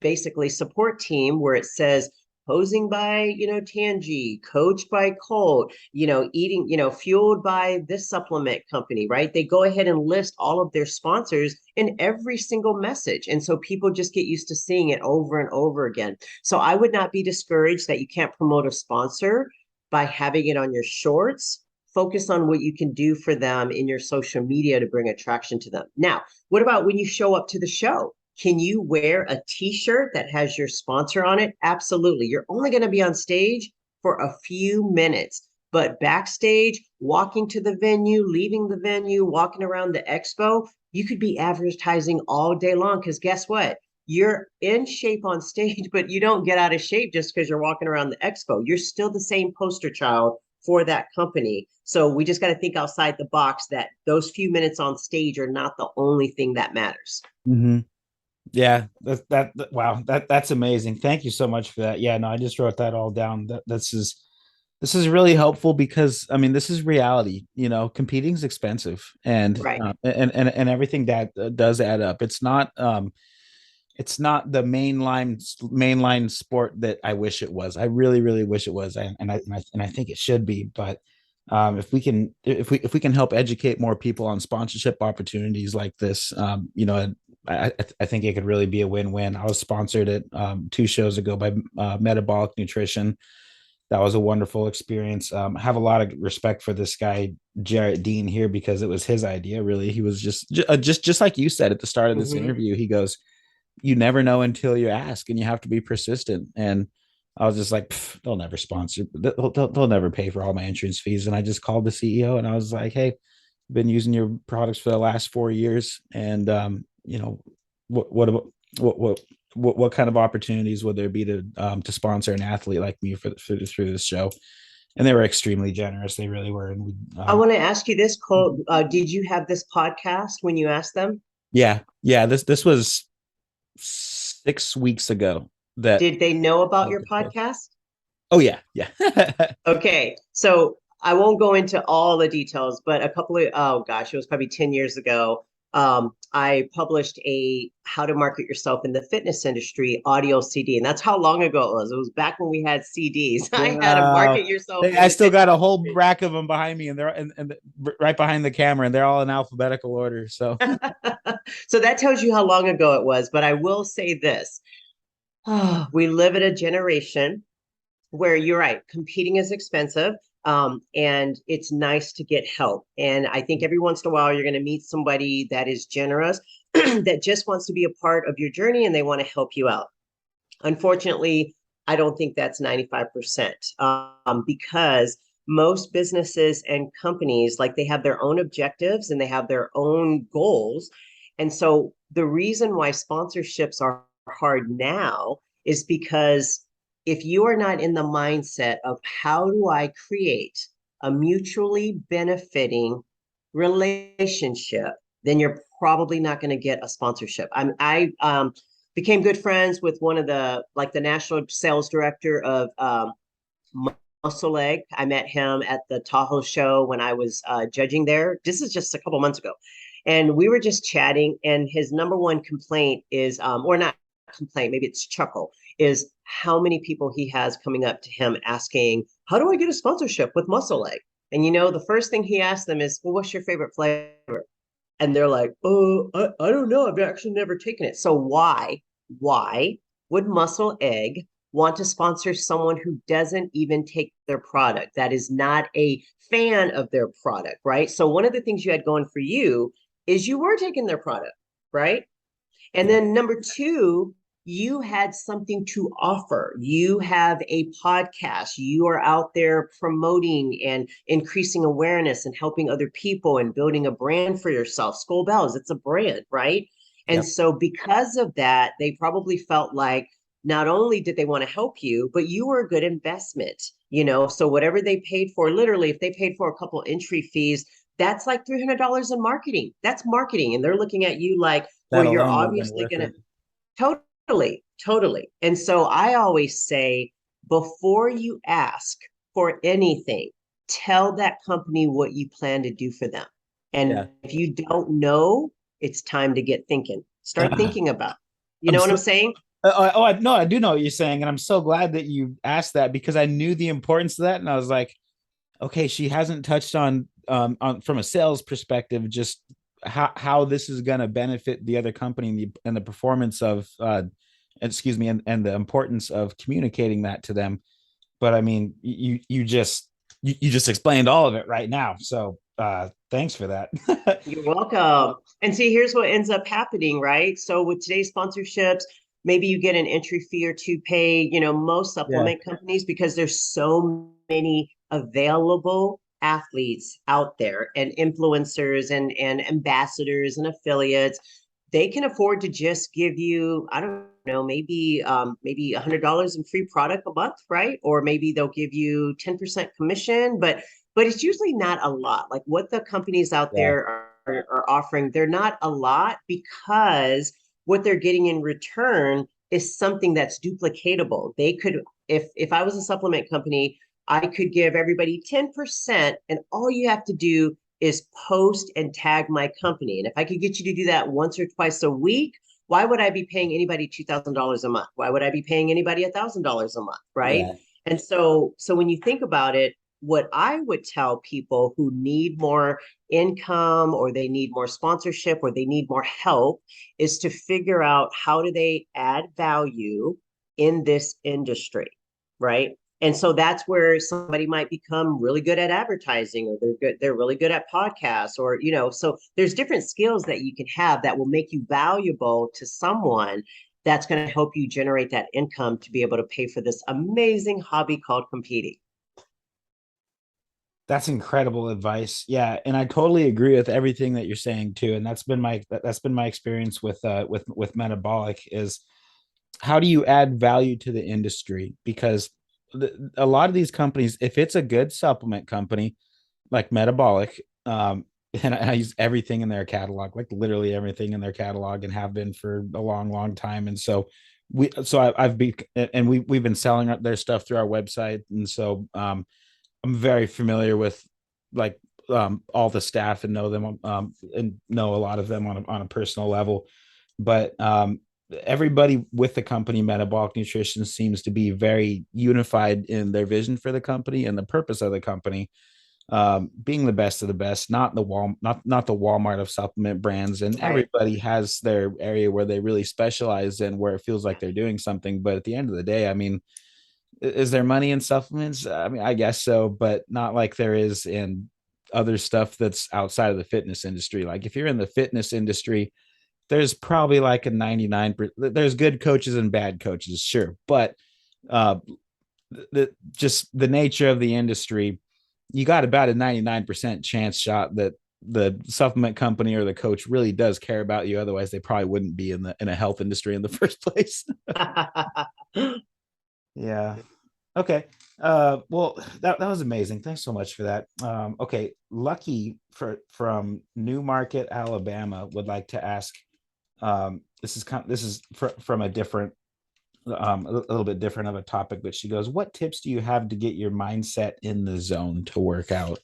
basically support team where it says, posing by, Tanji, coached by Colt, eating, fueled by this supplement company, right? They go ahead and list all of their sponsors in every single message. And so people just get used to seeing it over and over again. So I would not be discouraged that you can't promote a sponsor by having it on your shorts. Focus on what you can do for them in your social media to bring attraction to them. Now, what about when you show up to the show? Can you wear a t-shirt that has your sponsor on it? Absolutely. You're only going to be on stage for a few minutes, but backstage, walking to the venue, leaving the venue, walking around the expo, you could be advertising all day long, because guess what? You're in shape on stage, but you don't get out of shape just because you're walking around the expo. You're still the same poster child for that company. So we just got to think outside the box that those few minutes on stage are not the only thing that matters.
Mm-hmm. Yeah, wow, that's amazing. Thank you so much for that. Yeah, no, I just wrote that all down. This is really helpful, because I mean, this is reality. Competing is expensive, and
right.
And everything that does add up. It's not the mainline sport that I wish it was. I really, really wish it was, and I think it should be. But if we can help educate more people on sponsorship opportunities like this, I think it could really be a win-win. I was sponsored at 2 shows ago by Metabolic Nutrition. That was a wonderful experience. I have a lot of respect for this guy, JERRETT DEAN, here, because it was his idea. Really, he was just like you said at the start of this interview. He goes, "You never know until you ask, and you have to be persistent." And I was just like, they'll never sponsor. They'll never pay for all my entrance fees. And I just called the CEO and I was like, "Hey, I've been using your products for the last 4 years, and what
What kind of opportunities would there be to sponsor an athlete like me through this show? And they were extremely generous. They really were. And
I want to ask you this, Cole. Did you have this podcast when you asked them?
Yeah. This was 6 weeks ago.
Did they know about your podcast?
Oh yeah.
Okay, so I won't go into all the details, but it was probably 10 years ago. I published a How to Market Yourself in the Fitness Industry audio CD, and that's how long ago it was. It was back when we had CDs. Wow. I had to market yourself.
I still got a whole rack of them behind me, and they're and right behind the camera, and they're all in alphabetical order. So,
so that tells you how long ago it was. But I will say this: we live in a generation where you're right, competing is expensive. And it's nice to get help. And I think every once in a while, you're going to meet somebody that is generous, that just wants to be a part of your journey and they want to help you out. Unfortunately, I don't think that's 95%, because most businesses and companies, like, they have their own objectives and they have their own goals. And so the reason why sponsorships are hard now is because if you are not in the mindset of how do I create a mutually benefiting relationship, then you're probably not going to get a sponsorship. I became good friends with one of the national sales director of Muscle Leg. I met him at the Tahoe show when I was judging there. This is just a couple months ago. And we were just chatting, and his number one complaint is, or not complaint, maybe it's chuckle, is how many people he has coming up to him asking, how do I get a sponsorship with Muscle Leg? And the first thing he asks them is, well, what's your favorite flavor? And they're like, oh, I don't know. I've actually never taken it. So why would Muscle Egg want to sponsor someone who doesn't even take their product, that is not a fan of their product, right? So one of the things you had going for you is you were taking their product, right? And then number two, you had something to offer. You have a podcast. You are out there promoting and increasing awareness and helping other people and building a brand for yourself. Skullbellz, it's a brand, right? And so because of that, they probably felt like not only did they want to help you, but you were a good investment, So whatever they paid for, literally, if they paid for a couple entry fees, that's like $300 in marketing. That's marketing. And they're looking at you like, well, you're obviously going to Totally. And so I always say, before you ask for anything, tell that company what you plan to do for them. And if you don't know, it's time to get thinking. Start thinking about, know what I'm saying?
I do know what you're saying. And I'm so glad that you asked that, because I knew the importance of that. And I was like, okay, she hasn't touched on from a sales perspective, just how this is going to benefit the other company and the performance of, and the importance of communicating that to them. But I mean, you just explained all of it right now. So thanks for that.
You're welcome. And see, here's what ends up happening, right? So with today's sponsorships, maybe you get an entry fee or two paid, most supplement companies, because there's so many available athletes out there and influencers and ambassadors and affiliates. They can afford to just give you, I don't know, maybe $100 in free product a month, right? Or maybe they'll give you 10% commission, but it's usually not a lot. Like what the companies out there are offering, they're not a lot, because what they're getting in return is something that's duplicatable. They could, if I was a supplement company, I could give everybody 10%, and all you have to do is post and tag my company. And if I could get you to do that once or twice a week, why would I be paying anybody $2,000 a month? Why would I be paying anybody $1,000 a month, right? Yeah. And so when you think about it, what I would tell people who need more income, or they need more sponsorship, or they need more help, is to figure out how do they add value in this industry, right? And so that's where somebody might become really good at advertising, or they're really good at podcasts, or, so there's different skills that you can have that will make you valuable to someone that's going to help you generate that income to be able to pay for this amazing hobby called competing.
That's incredible advice. Yeah, and I totally agree with everything that you're saying too. And that's been my experience with metabolic is how do you add value to the industry? Because a lot of these companies, if it's a good supplement company like metabolic, and I use everything in their catalog, like literally everything in their catalog, and have been for a long, long time. And so I've been, and we've been selling their stuff through our website, and so I'm very familiar with like all the staff and know them and know a lot of them on a personal level. But everybody with the company Metabolic Nutrition seems to be very unified in their vision for the company and the purpose of the company, being the best of the best, not the Walmart of supplement brands. And everybody has their area where they really specialize in, where it feels like they're doing something. But at the end of the day, I mean, is there money in supplements? I mean, I guess so, but not like there is in other stuff that's outside of the fitness industry. Like if you're in the fitness industry, there's probably like a 99%. There's good coaches and bad coaches, sure, but just the nature of the industry, you got about a 99% chance shot that the supplement company or the coach really does care about you. Otherwise, they probably wouldn't be in a health industry in the first place. Yeah. Okay. Well, that was amazing. Thanks so much for that. Okay. Lucky from Newmarket, Alabama would like to ask, this is from a different, a little bit different of a topic, but she goes, what tips do you have to get your mindset in the zone to work out?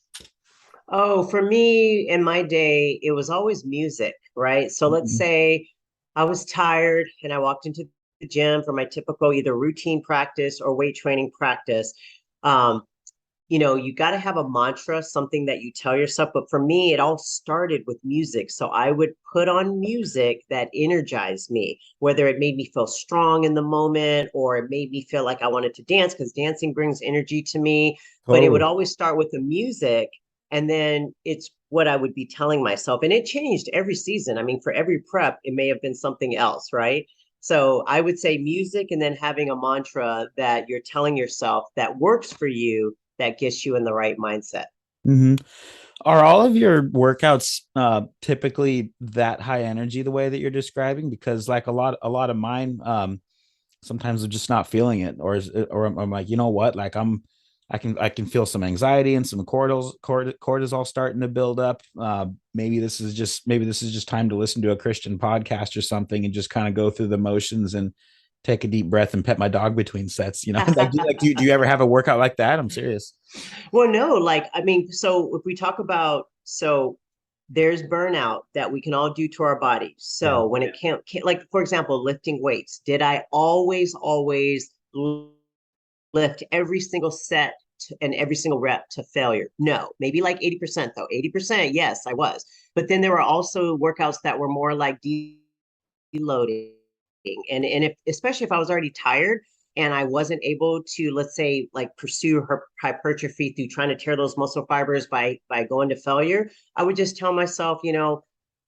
Oh, for me in my day, it was always music, right? So let's say I was tired and I walked into the gym for my typical either routine practice or weight training practice. You got to have a mantra, something that you tell yourself. But for me, it all started with music. So I would put on music that energized me, whether it made me feel strong in the moment or it made me feel like I wanted to dance, because dancing brings energy to me. But it would always start with the music. And then it's what I would be telling myself. And it changed every season. I mean, for every prep, it may have been something else, right? So I would say music, and then having a mantra that you're telling yourself that works for you, that gets you in the right mindset.
Mm-hmm. Are all of your workouts typically that high energy the way that you're describing? Because like a lot of mine, sometimes I'm just not feeling it, or I'm like, you know what, like I can feel some anxiety and some cortisol starting to build up. Maybe this is just time to listen to a Christian podcast or something and just kind of go through the motions and take a deep breath and pet my dog between sets. You know, do you ever have a workout like that? I'm serious.
Well, no, I mean, so if we talk about, there's burnout that we can all do to our bodies. So when it can't, like, for example, lifting weights, did I always lift every single set and every single rep to failure? No, maybe like 80% though. 80%, yes, I was. But then there were also workouts that were more like deloading. And especially if I was already tired and I wasn't able to, let's say, like pursue her hypertrophy through trying to tear those muscle fibers by going to failure, I would just tell myself,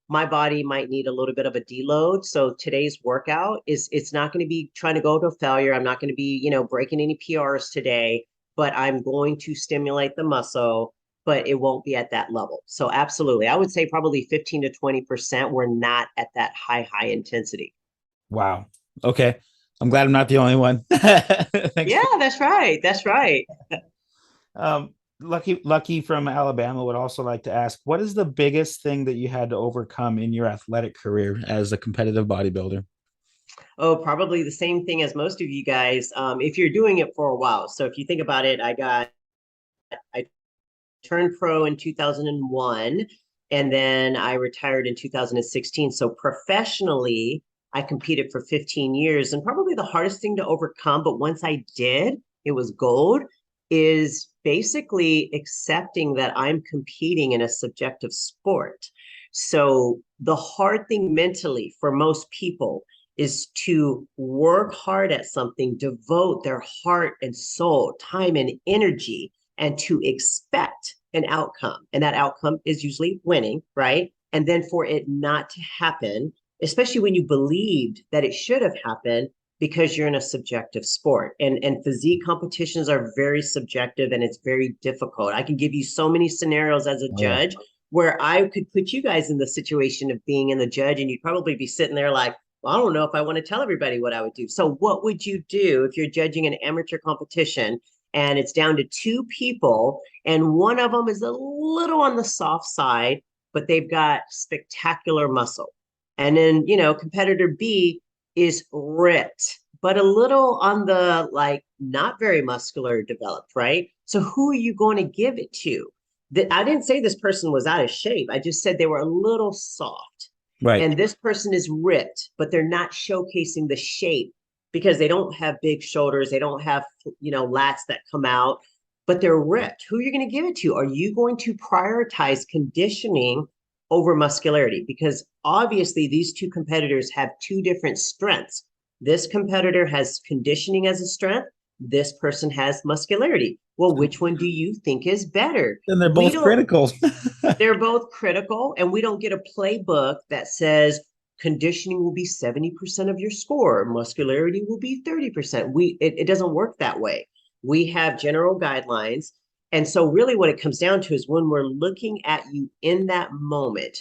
my body might need a little bit of a deload. So today's workout it's not going to be trying to go to failure. I'm not going to be, breaking any PRs today, but I'm going to stimulate the muscle, but it won't be at that level. So absolutely. I would say probably 15 to 20%. We're not at that high intensity.
Wow. Okay. I'm glad I'm not the only one.
Yeah, that's right. That's right.
Lucky from Alabama would also like to ask, what is the biggest thing that you had to overcome in your athletic career as a competitive bodybuilder?
Oh, probably the same thing as most of you guys, if you're doing it for a while. So if you think about it, I turned pro in 2001, and then I retired in 2016. So professionally, I competed for 15 years, and probably the hardest thing to overcome, but once I did, it was gold, is basically accepting that I'm competing in a subjective sport. So the hard thing mentally for most people is to work hard at something, devote their heart and soul, time and energy, and to expect an outcome. And that outcome is usually winning, right? And then for it not to happen, especially when you believed that it should have happened, because you're in a subjective sport, and physique competitions are very subjective, and it's very difficult. I can give you so many scenarios as a judge where I could put you guys in the situation of being in the judge, and you'd probably be sitting there like, well, I don't know if I want to tell everybody what I would do. So what would you do if you're judging an amateur competition and it's down to 2 people and one of them is a little on the soft side, but they've got spectacular muscle? And then, competitor B is ripped, but a little on the like not very muscular developed, right? So who are you going to give it to? I didn't say this person was out of shape. I just said they were a little soft.
Right.
And this person is ripped, but they're not showcasing the shape because they don't have big shoulders. They don't have, lats that come out, but they're ripped. Who are you going to give it to? Are you going to prioritize conditioning over muscularity? Because obviously these 2 competitors have 2 different strengths. This competitor has conditioning as a strength. This person has muscularity. Well, which one do you think is better?
And they're both critical.
They're both critical, and we don't get a playbook that says conditioning will be 70% of your score, muscularity will be 30%. It doesn't work that way. We have general guidelines. And so really what it comes down to is when we're looking at you in that moment,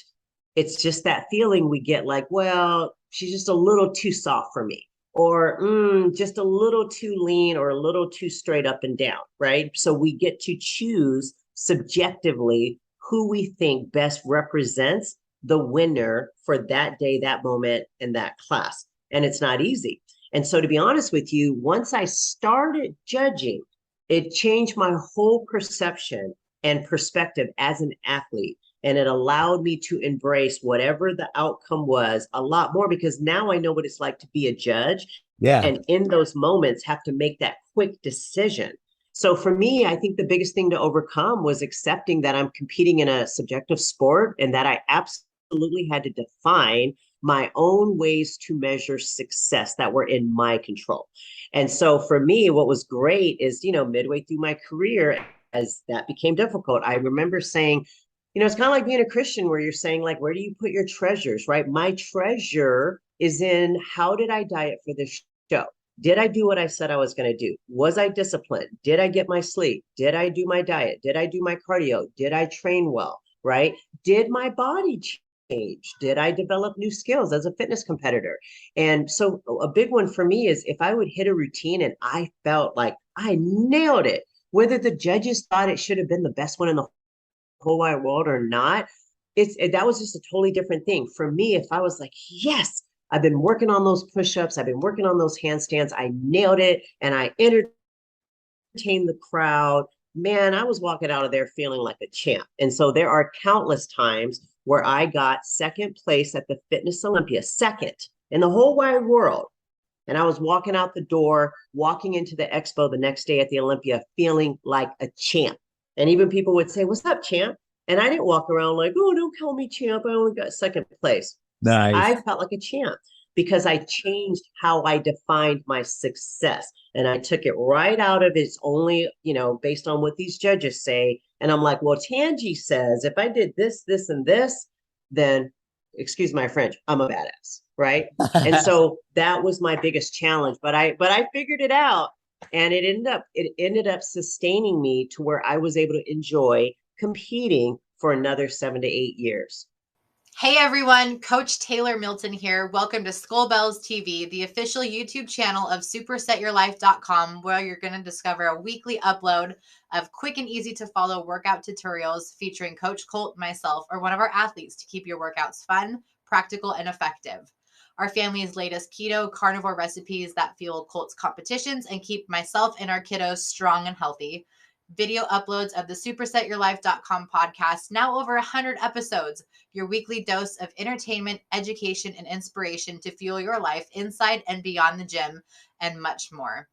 it's just that feeling we get like, well, she's just a little too soft for me, or just a little too lean, or a little too straight up and down, right? So we get to choose subjectively who we think best represents the winner for that day, that moment, and that class. And it's not easy. And so to be honest with you, once I started judging, it changed my whole perception and perspective as an athlete. And it allowed me to embrace whatever the outcome was a lot more, because now I know what it's like to be a judge.
Yeah.
And in those moments have to make that quick decision. So for me, I think the biggest thing to overcome was accepting that I'm competing in a subjective sport and that I absolutely had to define my own ways to measure success that were in my control. And so for me, what was great is, midway through my career, as that became difficult, I remember saying, it's kind of like being a Christian where you're saying, like, where do you put your treasures, right? My treasure is in how did I diet for this show? Did I do what I said I was going to do? Was I disciplined? Did I get my sleep? Did I do my diet? Did I do my cardio? Did I train well, right? Did my body change? Did I develop new skills as a fitness competitor? And so a big one for me is if I would hit a routine and I felt like I nailed it, whether the judges thought it should have been the best one in the whole wide world or not, that was just a totally different thing. For me, if I was like, yes, I've been working on those push-ups, I've been working on those handstands, I nailed it, and I entertained the crowd, man, I was walking out of there feeling like a champ. And so there are countless times where I got second place at the Fitness Olympia, second in the whole wide world. And I was walking out the door, walking into the expo the next day at the Olympia, feeling like a champ. And even people would say, what's up, champ? And I didn't walk around like, oh, don't call me champ, I only got second place.
Nice.
I felt like a champ because I changed how I defined my success. And I took it right out of it's only, based on what these judges say. And I'm like, well, Tanji says, if I did this, this, and this, then, excuse my French, I'm a badass, right? And so that was my biggest challenge. But I figured it out. And it ended up sustaining me to where I was able to enjoy competing for another 7 to 8 years.
Hey everyone, Coach Taylor Milton here. Welcome to Skullbellz TV, the official YouTube channel of supersetyourlife.com, where you're going to discover a weekly upload of quick and easy to follow workout tutorials featuring Coach Colt, myself, or one of our athletes to keep your workouts fun, practical, and effective. Our family's latest keto carnivore recipes that fuel Colt's competitions and keep myself and our kiddos strong and healthy. Video uploads of the supersetyourlife.com podcast, now over 100 episodes, your weekly dose of entertainment, education, and inspiration to fuel your life inside and beyond the gym, and much more.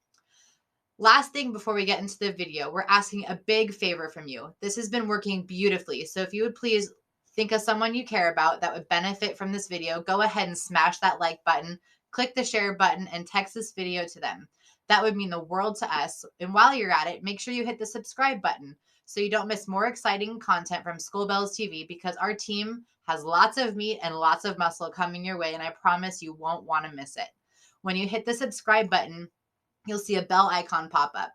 Last thing before we get into the video, we're asking a big favor from you. This has been working beautifully, so if you would please think of someone you care about that would benefit from this video, go ahead and smash that like button, click the share button, and text this video to them. That would mean the world to us. And while you're at it, make sure you hit the subscribe button so you don't miss more exciting content from Skullbellz TV, because our team has lots of meat and lots of muscle coming your way, and I promise you won't want to miss it. When you hit the subscribe button, you'll see a bell icon pop up.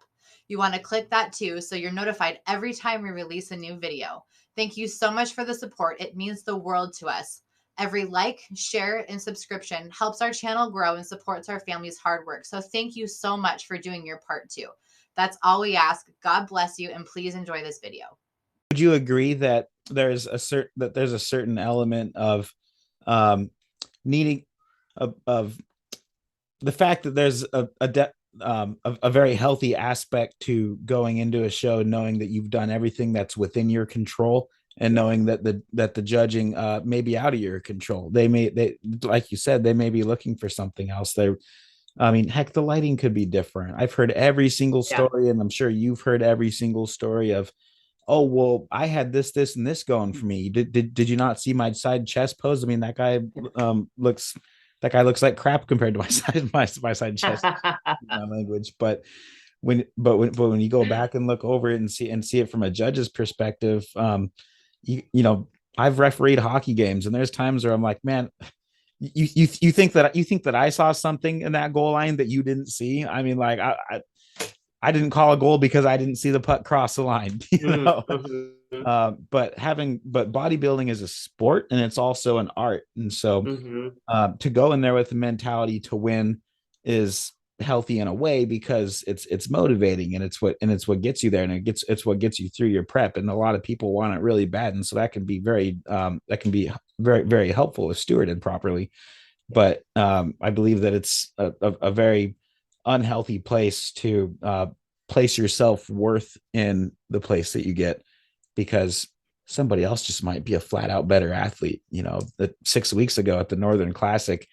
You want to click that too, so you're notified every time we release a new video. Thank you so much for the support. It means the world to us. Every like, share, and subscription helps our channel grow and supports our family's hard work. So thank you so much for doing your part too. That's all we ask. God bless you, and please enjoy this video.
Would you agree that there's a certain element of needing of the fact that there's a very healthy aspect to going into a show, knowing that you've done everything that's within your control, and knowing that the judging may be out of your control. They like you said, they may be looking for something else. I mean, heck, the lighting could be different. I've heard every single story, and I'm sure you've heard every single story of, oh, well, I had this, and this going for me. Did you not see my side chest pose? I mean, that guy looks like crap compared to my side chest language. But when you go back and look over it and see it from a judge's perspective, you know, I've refereed hockey games, and there's times where I'm like, man, you think that I saw something in that goal line that you didn't see? I mean, like I didn't call a goal because I didn't see the puck cross the line, you know. But bodybuilding is a sport, and it's also an art. And so to go in there with the mentality to win is healthy in a way, because it's motivating, and it's what gets you there, and it's what gets you through your prep. And a lot of people want it really bad. And so that can be very, very helpful if stewarded properly. But I believe that it's a very unhealthy place to place your self-worth in the place that you get, because somebody else just might be a flat out better athlete. You know, 6 weeks ago at the Northern Classic,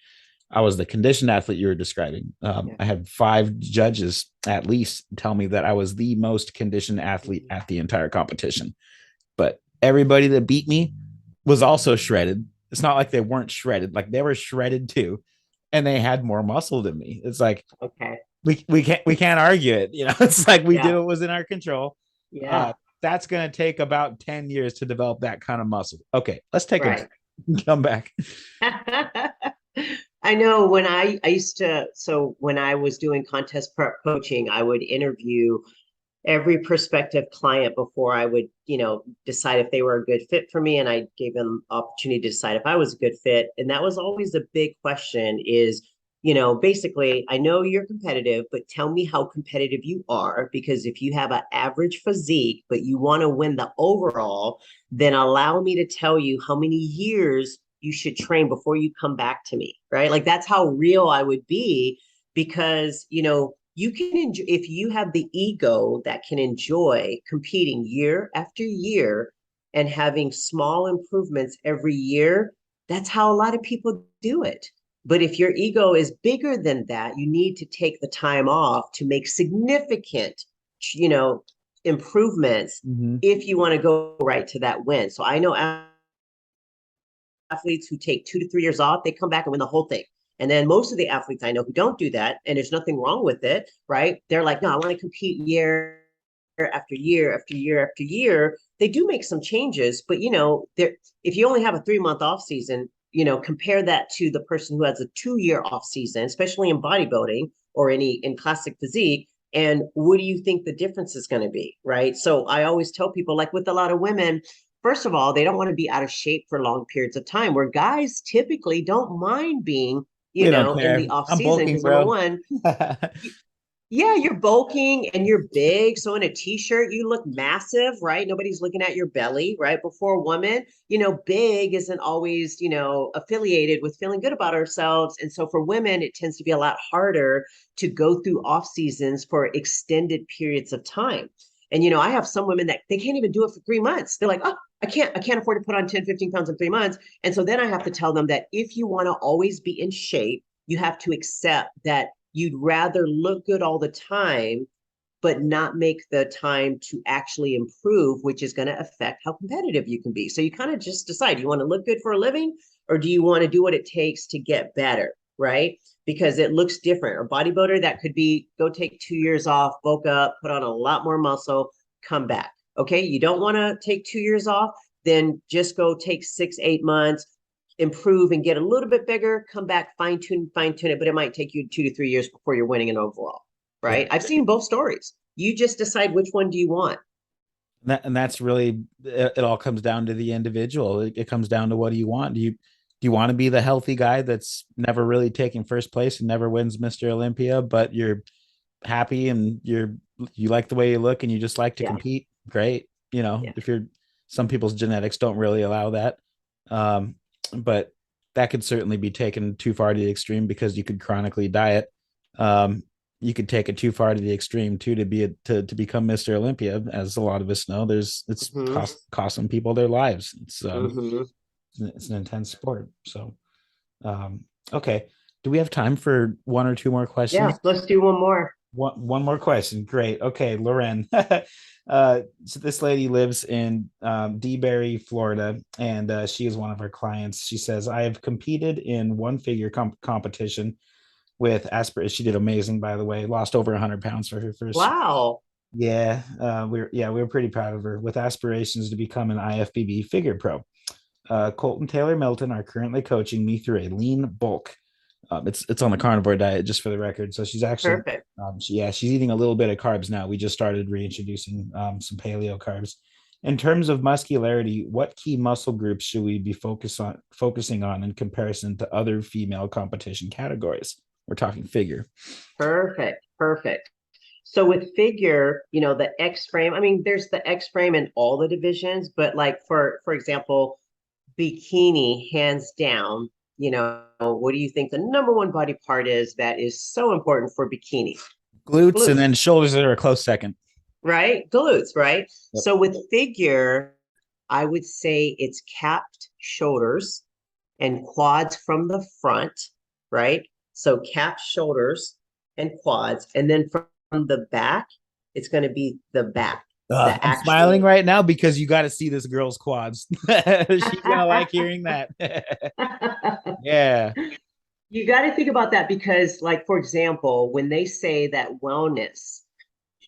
I was the conditioned athlete you were describing. I had 5 judges at least tell me that I was the most conditioned athlete at the entire competition. But everybody that beat me was also shredded. It's not like they weren't shredded, like they were shredded too, and they had more muscle than me. It's like, okay, we can't argue it. You know, it's like we did what was in our control. That's going to take about 10 years to develop that kind of muscle. Okay, let's take a come back.
I know when I used to, so when I was doing contest prep coaching, I would interview every prospective client before I would, you know, decide if they were a good fit for me. And I gave them opportunity to decide if I was a good fit. And that was always a big question is, you know, basically, I know you're competitive, but tell me how competitive you are, because if you have an average physique, but you want to win the overall, then allow me to tell you how many years you should train before you come back to me, right? Like that's how real I would be, because, you know, you can enjoy, if you have the ego that can enjoy competing year after year and having small improvements every year, that's how a lot of people do it. But if your ego is bigger than that, you need to take the time off to make significant, you know, improvements if you want to go right to that win. So I know athletes who take 2 to 3 years off, they come back and win the whole thing. And then most of the athletes I know who don't do that, and there's nothing wrong with it, right? They're like, no, I want to compete year after year after year after year. They do make some changes, but you know, if you only have a 3-month off season, you know, compare that to the person who has a 2-year off season, especially in bodybuilding or in classic physique. And what do you think the difference is going to be, right? So I always tell people, like with a lot of women, first of all, they don't want to be out of shape for long periods of time, where guys typically don't mind being, you know, in the off season. Because number one, yeah, you're bulking and you're big. So in a t-shirt, you look massive, right? Nobody's looking at your belly, right? Before a woman, you know, big isn't always, you know, affiliated with feeling good about ourselves. And so for women, it tends to be a lot harder to go through off seasons for extended periods of time. And, you know, I have some women that they can't even do it for 3 months. They're like, oh, I can't afford to put on 10, 15 pounds in 3 months. And so then I have to tell them that if you want to always be in shape, you have to accept that you'd rather look good all the time, but not make the time to actually improve, which is going to affect how competitive you can be. So you kind of just decide, you want to look good for a living, or do you want to do what it takes to get better, right? Because it looks different. A bodybuilder, that could be, go take 2 years off, bulk up, put on a lot more muscle, come back. Okay, you don't want to take 2 years off, then just go take 6, 8 months, improve and get a little bit bigger, come back, fine tune it, but it might take you 2 to 3 years before you're winning an overall, right?
Yeah.
I've seen both stories. You just decide which one do you want.
And that's really, it all comes down to the individual. It comes down to, what do you want? Do you want to be the healthy guy that's never really taking first place and never wins Mr. Olympia, but you're happy and you like the way you look and you just like to compete? Great. If some people's genetics don't really allow that. But that could certainly be taken too far to the extreme, because you could chronically diet. You could take it too far to the extreme too, to become Mr. Olympia, as a lot of us know. It's costing people their lives. It's an intense sport. So, okay. Do we have time for one or two more questions?
Yeah, let's do one more.
One more question. Great. Okay, Loren. So this lady lives in DeBary, Florida, and she is one of our clients. She says, I have competed in one figure competition with aspirations. She did amazing, by the way. Lost over 100 pounds for her first.
Wow.
Yeah, we were pretty proud of her, with aspirations to become an IFBB figure pro. Colt and Taylor Milton are currently coaching me through a lean bulk. It's on the carnivore diet, just for the record. So she's actually
perfect.
She's eating a little bit of carbs now. We just started reintroducing some paleo carbs. In terms of muscularity, what key muscle groups should we be focusing on in comparison to other female competition categories? We're talking figure.
Perfect. So with figure, the X frame, I mean, there's the X frame in all the divisions, but like for example, bikini, hands down, what do you think the number one body part is that is so important for bikini?
Glutes, and then shoulders are a close second.
Right? Glutes, right?
Yep.
So with figure, I would say it's capped shoulders and quads from the front, right? So capped shoulders and quads. And then from the back, it's going to be the back.
I'm smiling right now because you got to see this girl's quads. She's gonna like hearing that. Yeah.
You got to think about that, because, like, for example, when they say that wellness,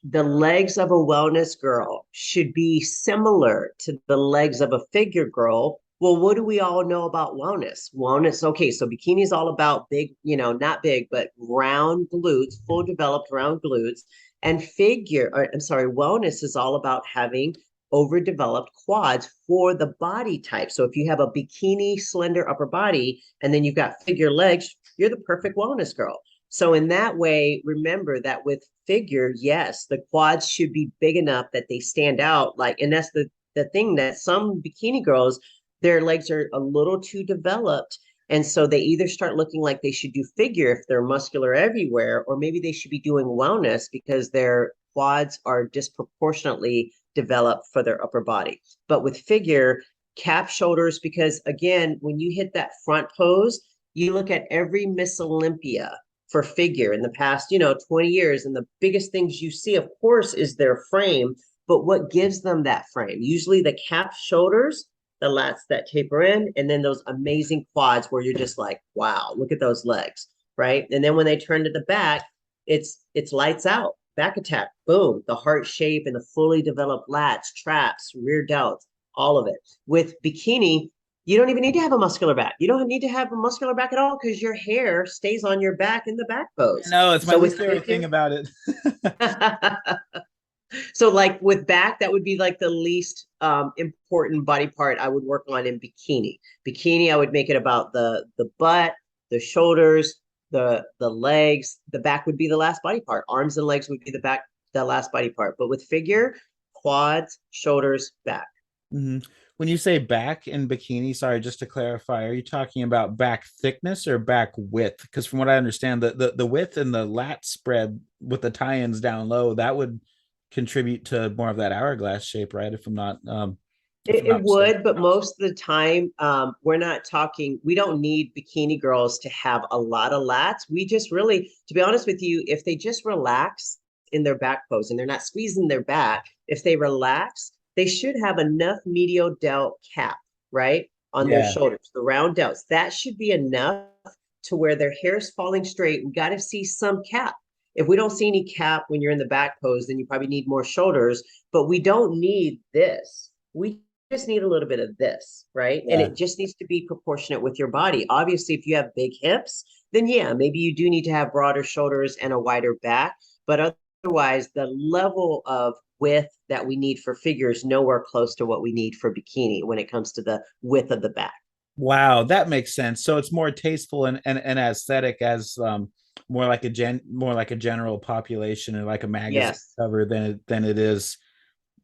the legs of a wellness girl should be similar to the legs of a figure girl. Well, what do we all know about wellness? Wellness, okay, so bikini is all about big, not big, but round glutes, full developed round glutes. And wellness is all about having overdeveloped quads for the body type. So if you have a bikini slender upper body and then you've got figure legs, you're the perfect wellness girl. So in that way, remember that with figure, yes, the quads should be big enough that they stand out. And that's the thing, that some bikini girls, their legs are a little too developed. And so they either start looking like they should do figure if they're muscular everywhere, or maybe they should be doing wellness because their quads are disproportionately developed for their upper body. But with figure, cap shoulders, because again, when you hit that front pose, you look at every Miss Olympia for figure in the past, 20 years, and the biggest things you see, of course, is their frame. But what gives them that frame? Usually the cap shoulders, the lats that taper in, and then those amazing quads where you're just like, wow, look at those legs, right? And then when they turn to the back, it's lights out, back attack, boom, the heart shape and the fully developed lats, traps, rear delts, all of it. With bikini, you don't even need to have a muscular back. You don't need to have a muscular back at all, because your hair stays on your back in the back pose.
No, it's my least favorite thing about it.
So like with back, that would be like the least important body part I would work on in bikini. Bikini, I would make it about the butt, the shoulders, the legs. The back would be the last body part. Arms and legs would be the last body part. But with figure, quads, shoulders, back.
Mm-hmm. When you say back in bikini, sorry, just to clarify, are you talking about back thickness or back width? Because from what I understand, the width and the lat spread with the tie-ins down low, that would contribute to more of that hourglass shape, right? If I'm not
it would, but most of the time, we don't need bikini girls to have a lot of lats. We just really, to be honest with you, if they just relax in their back pose and they're not squeezing their back, if they relax, they should have enough medial delt cap, right? On their shoulders, the round delts. That should be enough to where their hair's falling straight. We got to see some cap. If we don't see any cap when you're in the back pose, then you probably need more shoulders, but we don't need this. We just need a little bit of this, right?
Yeah.
And it just needs to be proportionate with your body. Obviously, if you have big hips, then yeah, maybe you do need to have broader shoulders and a wider back. But otherwise, the level of width that we need for figure is nowhere close to what we need for bikini when it comes to the width of the back.
Wow, that makes sense. So it's more tasteful and aesthetic as more like a general population and like a magazine
Yes.
cover than it is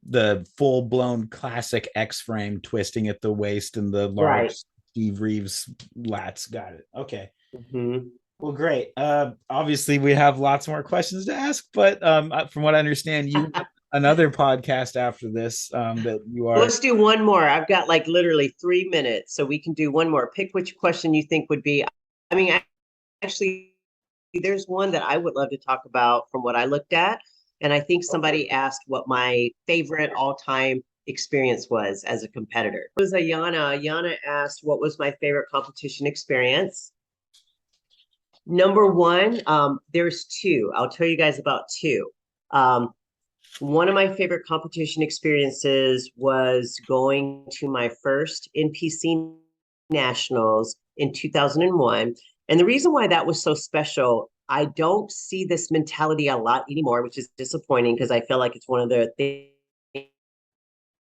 the full-blown classic X-frame twisting at the waist and the large
Right.
Steve Reeves lats. Got it. Okay.
Mhm.
Well, great. Obviously we have lots more questions to ask, but from what I understand, you have another podcast after this that you are.
Let's do one more. I've got like literally 3 minutes, so we can do one more. Pick which question you think would be. I mean, actually, there's one that I would love to talk about from what I looked at. And I think somebody asked what my favorite all-time experience was as a competitor. It was Ayana. Ayana asked what was my favorite competition experience. Number one, there's two. I'll tell you guys about two. One of my favorite competition experiences was going to my first NPC Nationals in 2001. And the reason why that was so special, I don't see this mentality a lot anymore, which is disappointing because I feel like it's one of the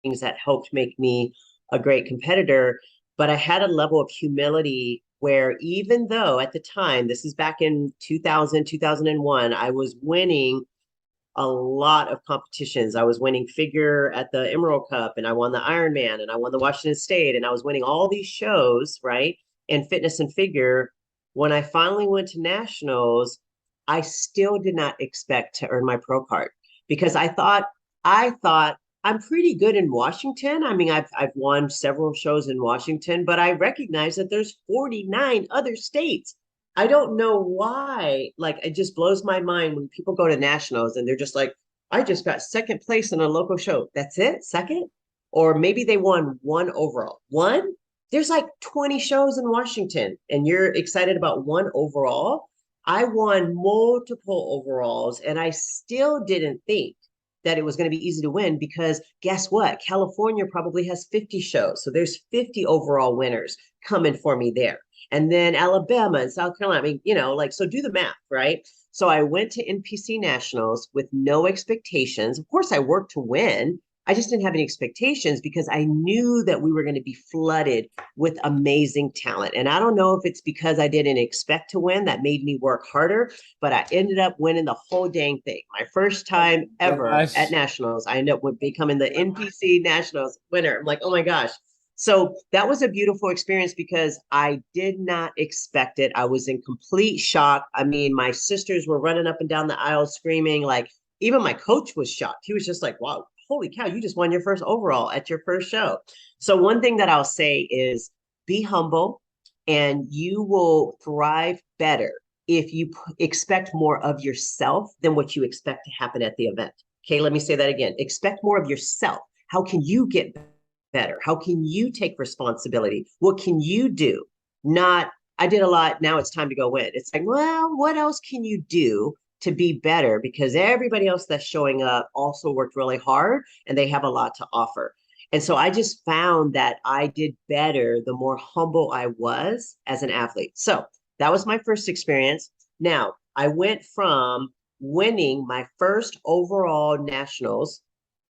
things that helped make me a great competitor. But I had a level of humility where even though at the time, this is back in 2000, 2001, I was winning a lot of competitions. I was winning figure at the Emerald Cup, and I won the Ironman, and I won the Washington State, and I was winning all these shows, right? In fitness and figure. When I finally went to nationals, I still did not expect to earn my pro card because I thought I'm pretty good in Washington. I mean, I've won several shows in Washington, but I recognize that there's 49 other states. I don't know why. Like, it just blows my mind when people go to nationals and they're just like, I just got second place in a local show. That's it? Second? Or maybe they won one overall. One? There's like 20 shows in Washington and you're excited about one overall. I won multiple overalls and I still didn't think that it was going to be easy to win because guess what? California probably has 50 shows. So there's 50 overall winners coming for me there. And then Alabama and South Carolina. I mean, you know, like, so do the math, right? So I went to NPC Nationals with no expectations. Of course, I worked to win. I just didn't have any expectations because I knew that we were going to be flooded with amazing talent. And I don't know if it's because I didn't expect to win that made me work harder, but I ended up winning the whole dang thing. My first time ever at Nationals, I ended up becoming the NPC Nationals winner. I'm like, oh my gosh. So that was a beautiful experience because I did not expect it. I was in complete shock. I mean, my sisters were running up and down the aisle screaming. Like, even my coach was shocked. He was just like, wow, holy cow, you just won your first overall at your first show. So one thing that I'll say is be humble and you will thrive better if you expect more of yourself than what you expect to happen at the event. Okay, let me say that again. Expect more of yourself. How can you get better? How can you take responsibility? What can you do? Not, I did a lot, now it's time to go win. It's like, well, what else can you do to be better? Because everybody else that's showing up also worked really hard and they have a lot to offer. And so I just found that I did better the more humble I was as an athlete. So that was my first experience. Now, I went from winning my first overall nationals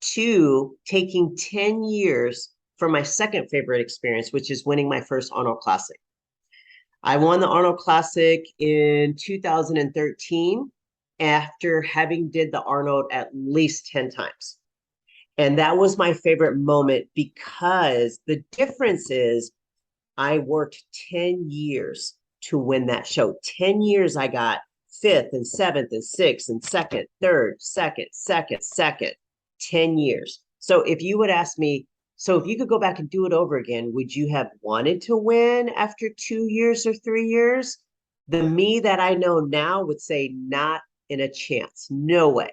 to taking 10 years for my second favorite experience, which is winning my first Arnold Classic. I won the Arnold Classic in 2013 after having did the Arnold at least 10 times. And that was my favorite moment because the difference is I worked 10 years to win that show. 10 years I got fifth and seventh and sixth and second, third, second. 10 years. So if you would ask me, so if you could go back and do it over again, would you have wanted to win after 2 years or 3 years? The me that I know now would say not in a chance. No way.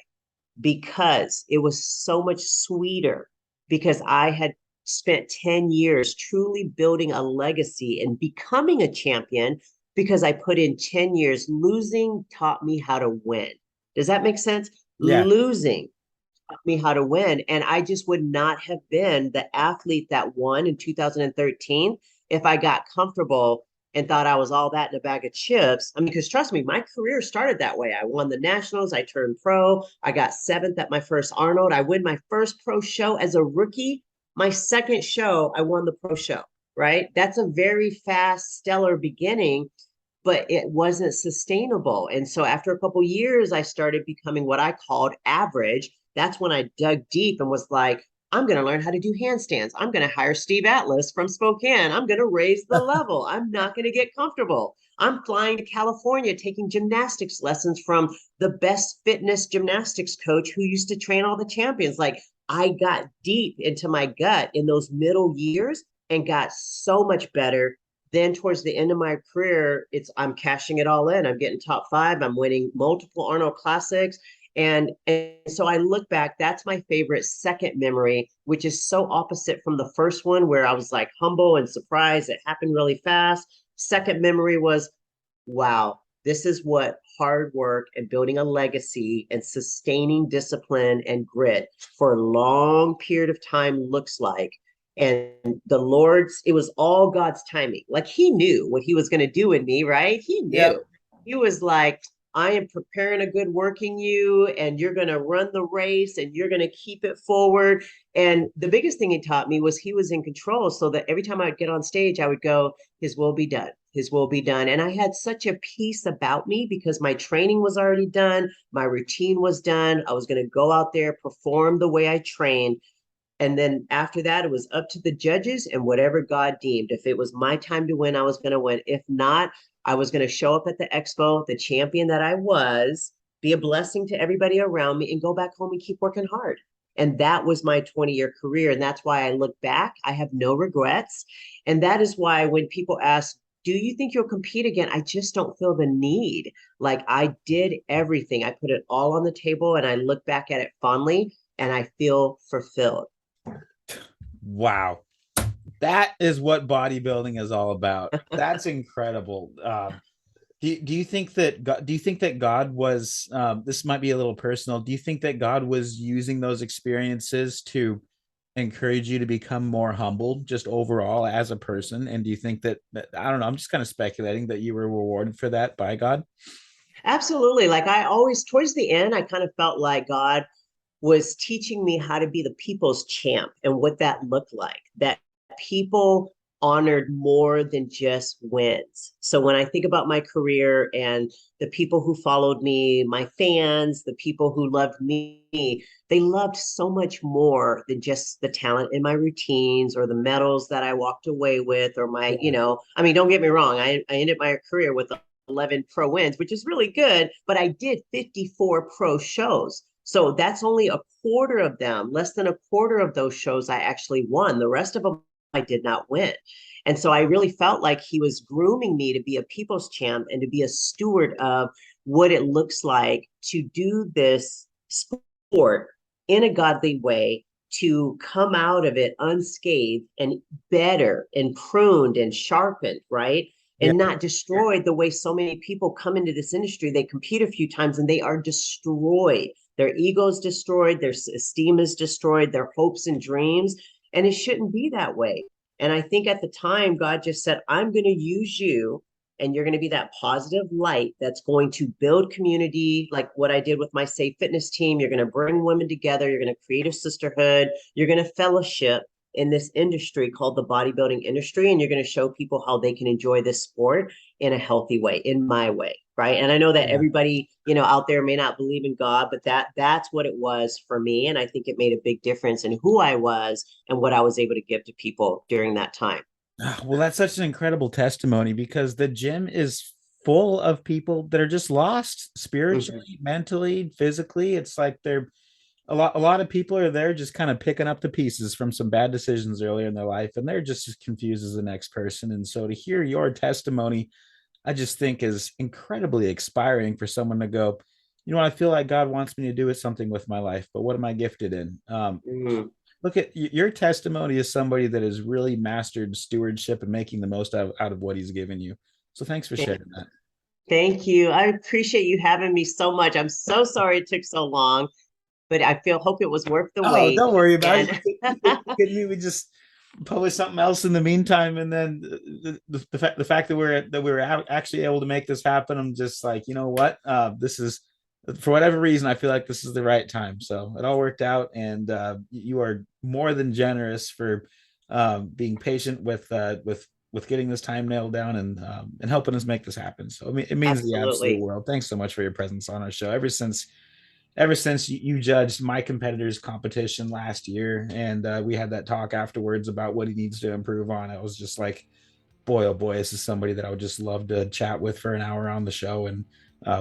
Because it was so much sweeter because I had spent 10 years truly building a legacy and becoming a champion because I put in 10 years. Losing taught me how to win. Does that make sense?
Yeah.
Losing me how to win. And I just would not have been the athlete that won in 2013 if I got comfortable and thought I was all that in a bag of chips. I mean, because trust me, my career started that way. I won the nationals, I turned pro, I got seventh at my first Arnold. I win my first pro show as a rookie. My second show, I won the pro show, right? That's a very fast, stellar beginning, but it wasn't sustainable. And so after a couple years, I started becoming what I called average. That's when I dug deep and was like, I'm going to learn how to do handstands. I'm going to hire Steve Atlas from Spokane. I'm going to raise the level. I'm not going to get comfortable. I'm flying to California, taking gymnastics lessons from the best fitness gymnastics coach who used to train all the champions. Like, I got deep into my gut in those middle years and got so much better. Then towards the end of my career, I'm cashing it all in. I'm getting top 5. I'm winning multiple Arnold Classics. And so I look back, that's my favorite second memory, which is so opposite from the first one where I was like humble and surprised. It happened really fast. Second memory was, wow, this is what hard work and building a legacy and sustaining discipline and grit for a long period of time looks like. And the Lord's, it was all God's timing. Like, he knew what he was going to do in me, right? He knew. Yep. He was like, I am preparing a good work in you, and you're going to run the race and you're going to keep it forward. And the biggest thing he taught me was he was in control, so that every time I would get on stage, I would go, his will be done. His will be done. And I had such a peace about me because my training was already done. My routine was done. I was going to go out there, perform the way I trained. And then after that, it was up to the judges and whatever God deemed. If it was my time to win, I was going to win. If not, I was going to show up at the expo, the champion that I was, be a blessing to everybody around me, and go back home and keep working hard. And that was my 20-year career. And that's why I look back, I have no regrets. And that is why when people ask, do you think you'll compete again? I just don't feel the need. Like, I did everything. I put it all on the table, and I look back at it fondly, and I feel fulfilled.
Wow. That is what bodybuilding is all about. That's incredible. Do you think that God was, this might be a little personal, do you think that God was using those experiences to encourage you to become more humble just overall as a person? And do you think that I don't know, I'm just kind of speculating that you were rewarded for that by God?
Absolutely. Like, I always, towards the end, I kind of felt like God was teaching me how to be the people's champ and what that looked like, that people honored more than just wins. So when I think about my career and the people who followed me, my fans, the people who loved me, they loved so much more than just the talent in my routines or the medals that I walked away with, or my, I mean, don't get me wrong. I ended my career with 11 pro wins, which is really good, but I did 54 pro shows. So that's only a quarter of them, less than a quarter of those shows I actually won. The rest of them I did not win. And so I really felt like he was grooming me to be a people's champ and to be a steward of what it looks like to do this sport in a godly way, to come out of it unscathed and better and pruned and sharpened, right? And not destroyed the way so many people come into this industry. They compete a few times and they are destroyed. Their ego is destroyed. Their esteem is destroyed. Their hopes and dreams. And it shouldn't be that way. And I think at the time, God just said, I'm going to use you, and you're going to be that positive light that's going to build community, like what I did with my Safe Fitness team. You're going to bring women together. You're going to create a sisterhood. You're going to fellowship in this industry called the bodybuilding industry. And you're going to show people how they can enjoy this sport in a healthy way, in my way. Right. And I know that everybody, out there may not believe in God, but that's what it was for me. And I think it made a big difference in who I was and what I was able to give to people during that time.
Well, that's such an incredible testimony, because the gym is full of people that are just lost spiritually, mentally, physically. It's like a lot of people are there just kind of picking up the pieces from some bad decisions earlier in their life, and they're just as confused as the next person. And so to hear your testimony, I just think is incredibly inspiring for someone to go, I feel like God wants me to do something with my life, but what am I gifted in? Look at your testimony as somebody that has really mastered stewardship and making the most out of what he's given you. So thanks for sharing that.
Thank you. I appreciate you having me so much. I'm so sorry it took so long, but I hope it was worth the
Oh,
wait.
don't worry about
And-
it. Kidding me? We just publish something else in the meantime, and then the fact that we're actually able to make this happen, I'm just like, you know what? This is, for whatever reason, I feel like this is the right time. So it all worked out, and you are more than generous for being patient with getting this time nailed down, and helping us make this happen. So it means the absolute world. Thanks so much for your presence on our show. Ever since you judged my competitor's competition last year, and we had that talk afterwards about what he needs to improve on, I was just like, boy, oh boy, this is somebody that I would just love to chat with for an hour on the show. And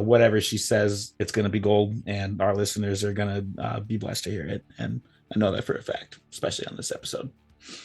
whatever she says, it's going to be gold, and our listeners are going to be blessed to hear it. And I know that for a fact, especially on this episode.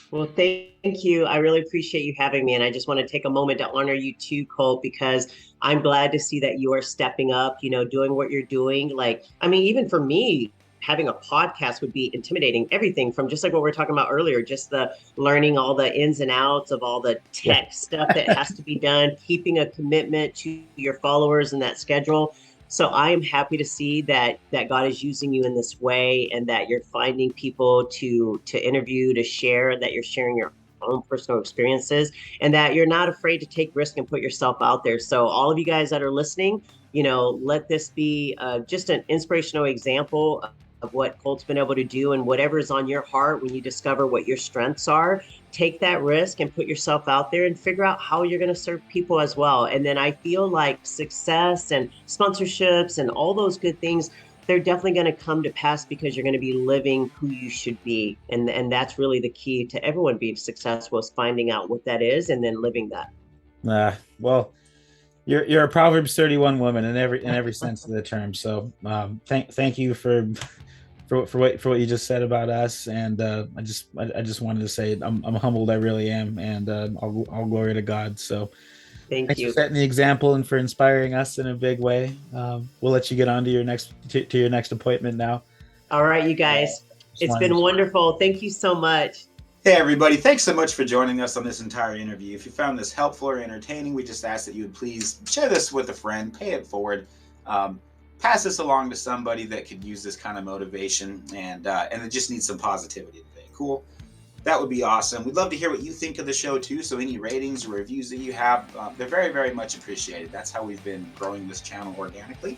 Well, thank you. I really appreciate you having me. And I just want to take a moment to honor you too, Colt, because I'm glad to see that you are stepping up, doing what you're doing. Like, I mean, even for me, having a podcast would be intimidating. Everything from, just like what we were talking about earlier, just the learning all the ins and outs of all the tech stuff that has to be done, keeping a commitment to your followers and that schedule. So I am happy to see that God is using you in this way, and that you're finding people to interview, to share, that you're sharing your own personal experiences, and that you're not afraid to take risk and put yourself out there. So all of you guys that are listening, let this be just an inspirational example of what Colt's been able to do, and whatever is on your heart when you discover what your strengths are, take that risk and put yourself out there and figure out how you're going to serve people as well. And then I feel like success and sponsorships and all those good things, they're definitely going to come to pass, because you're going to be living who you should be. And that's really the key to everyone being successful, is finding out what that is and then living that.
Well, you're a Proverbs 31 woman in every sense of the term. So thank you for what you just said about us, and I just wanted to say I'm humbled. I really am, and all glory to God. So thanks
you
for setting the example and for inspiring us in a big way. We'll let you get on to your next appointment now.
All right, you guys, it's been wonderful. Thank you so much.
Hey everybody, thanks so much for joining us on this entire interview. If you found this helpful or entertaining, we just ask that you would please share this with a friend, pay it forward. Pass this along to somebody that could use this kind of motivation, and it just needs some positivity today. Cool. That would be awesome. We'd love to hear what you think of the show too. So any ratings or reviews that you have, they're very, very much appreciated. That's how we've been growing this channel organically.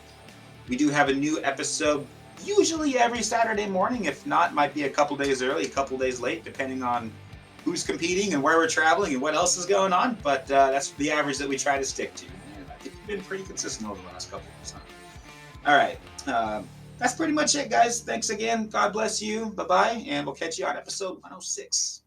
We do have a new episode usually every Saturday morning. If not, might be a couple days early, a couple days late, depending on who's competing and where we're traveling and what else is going on. But that's the average that we try to stick to. And I think we've been pretty consistent over the last couple of months. All right. That's pretty much it, guys. Thanks again. God bless you. Bye-bye. And we'll catch you on episode 106.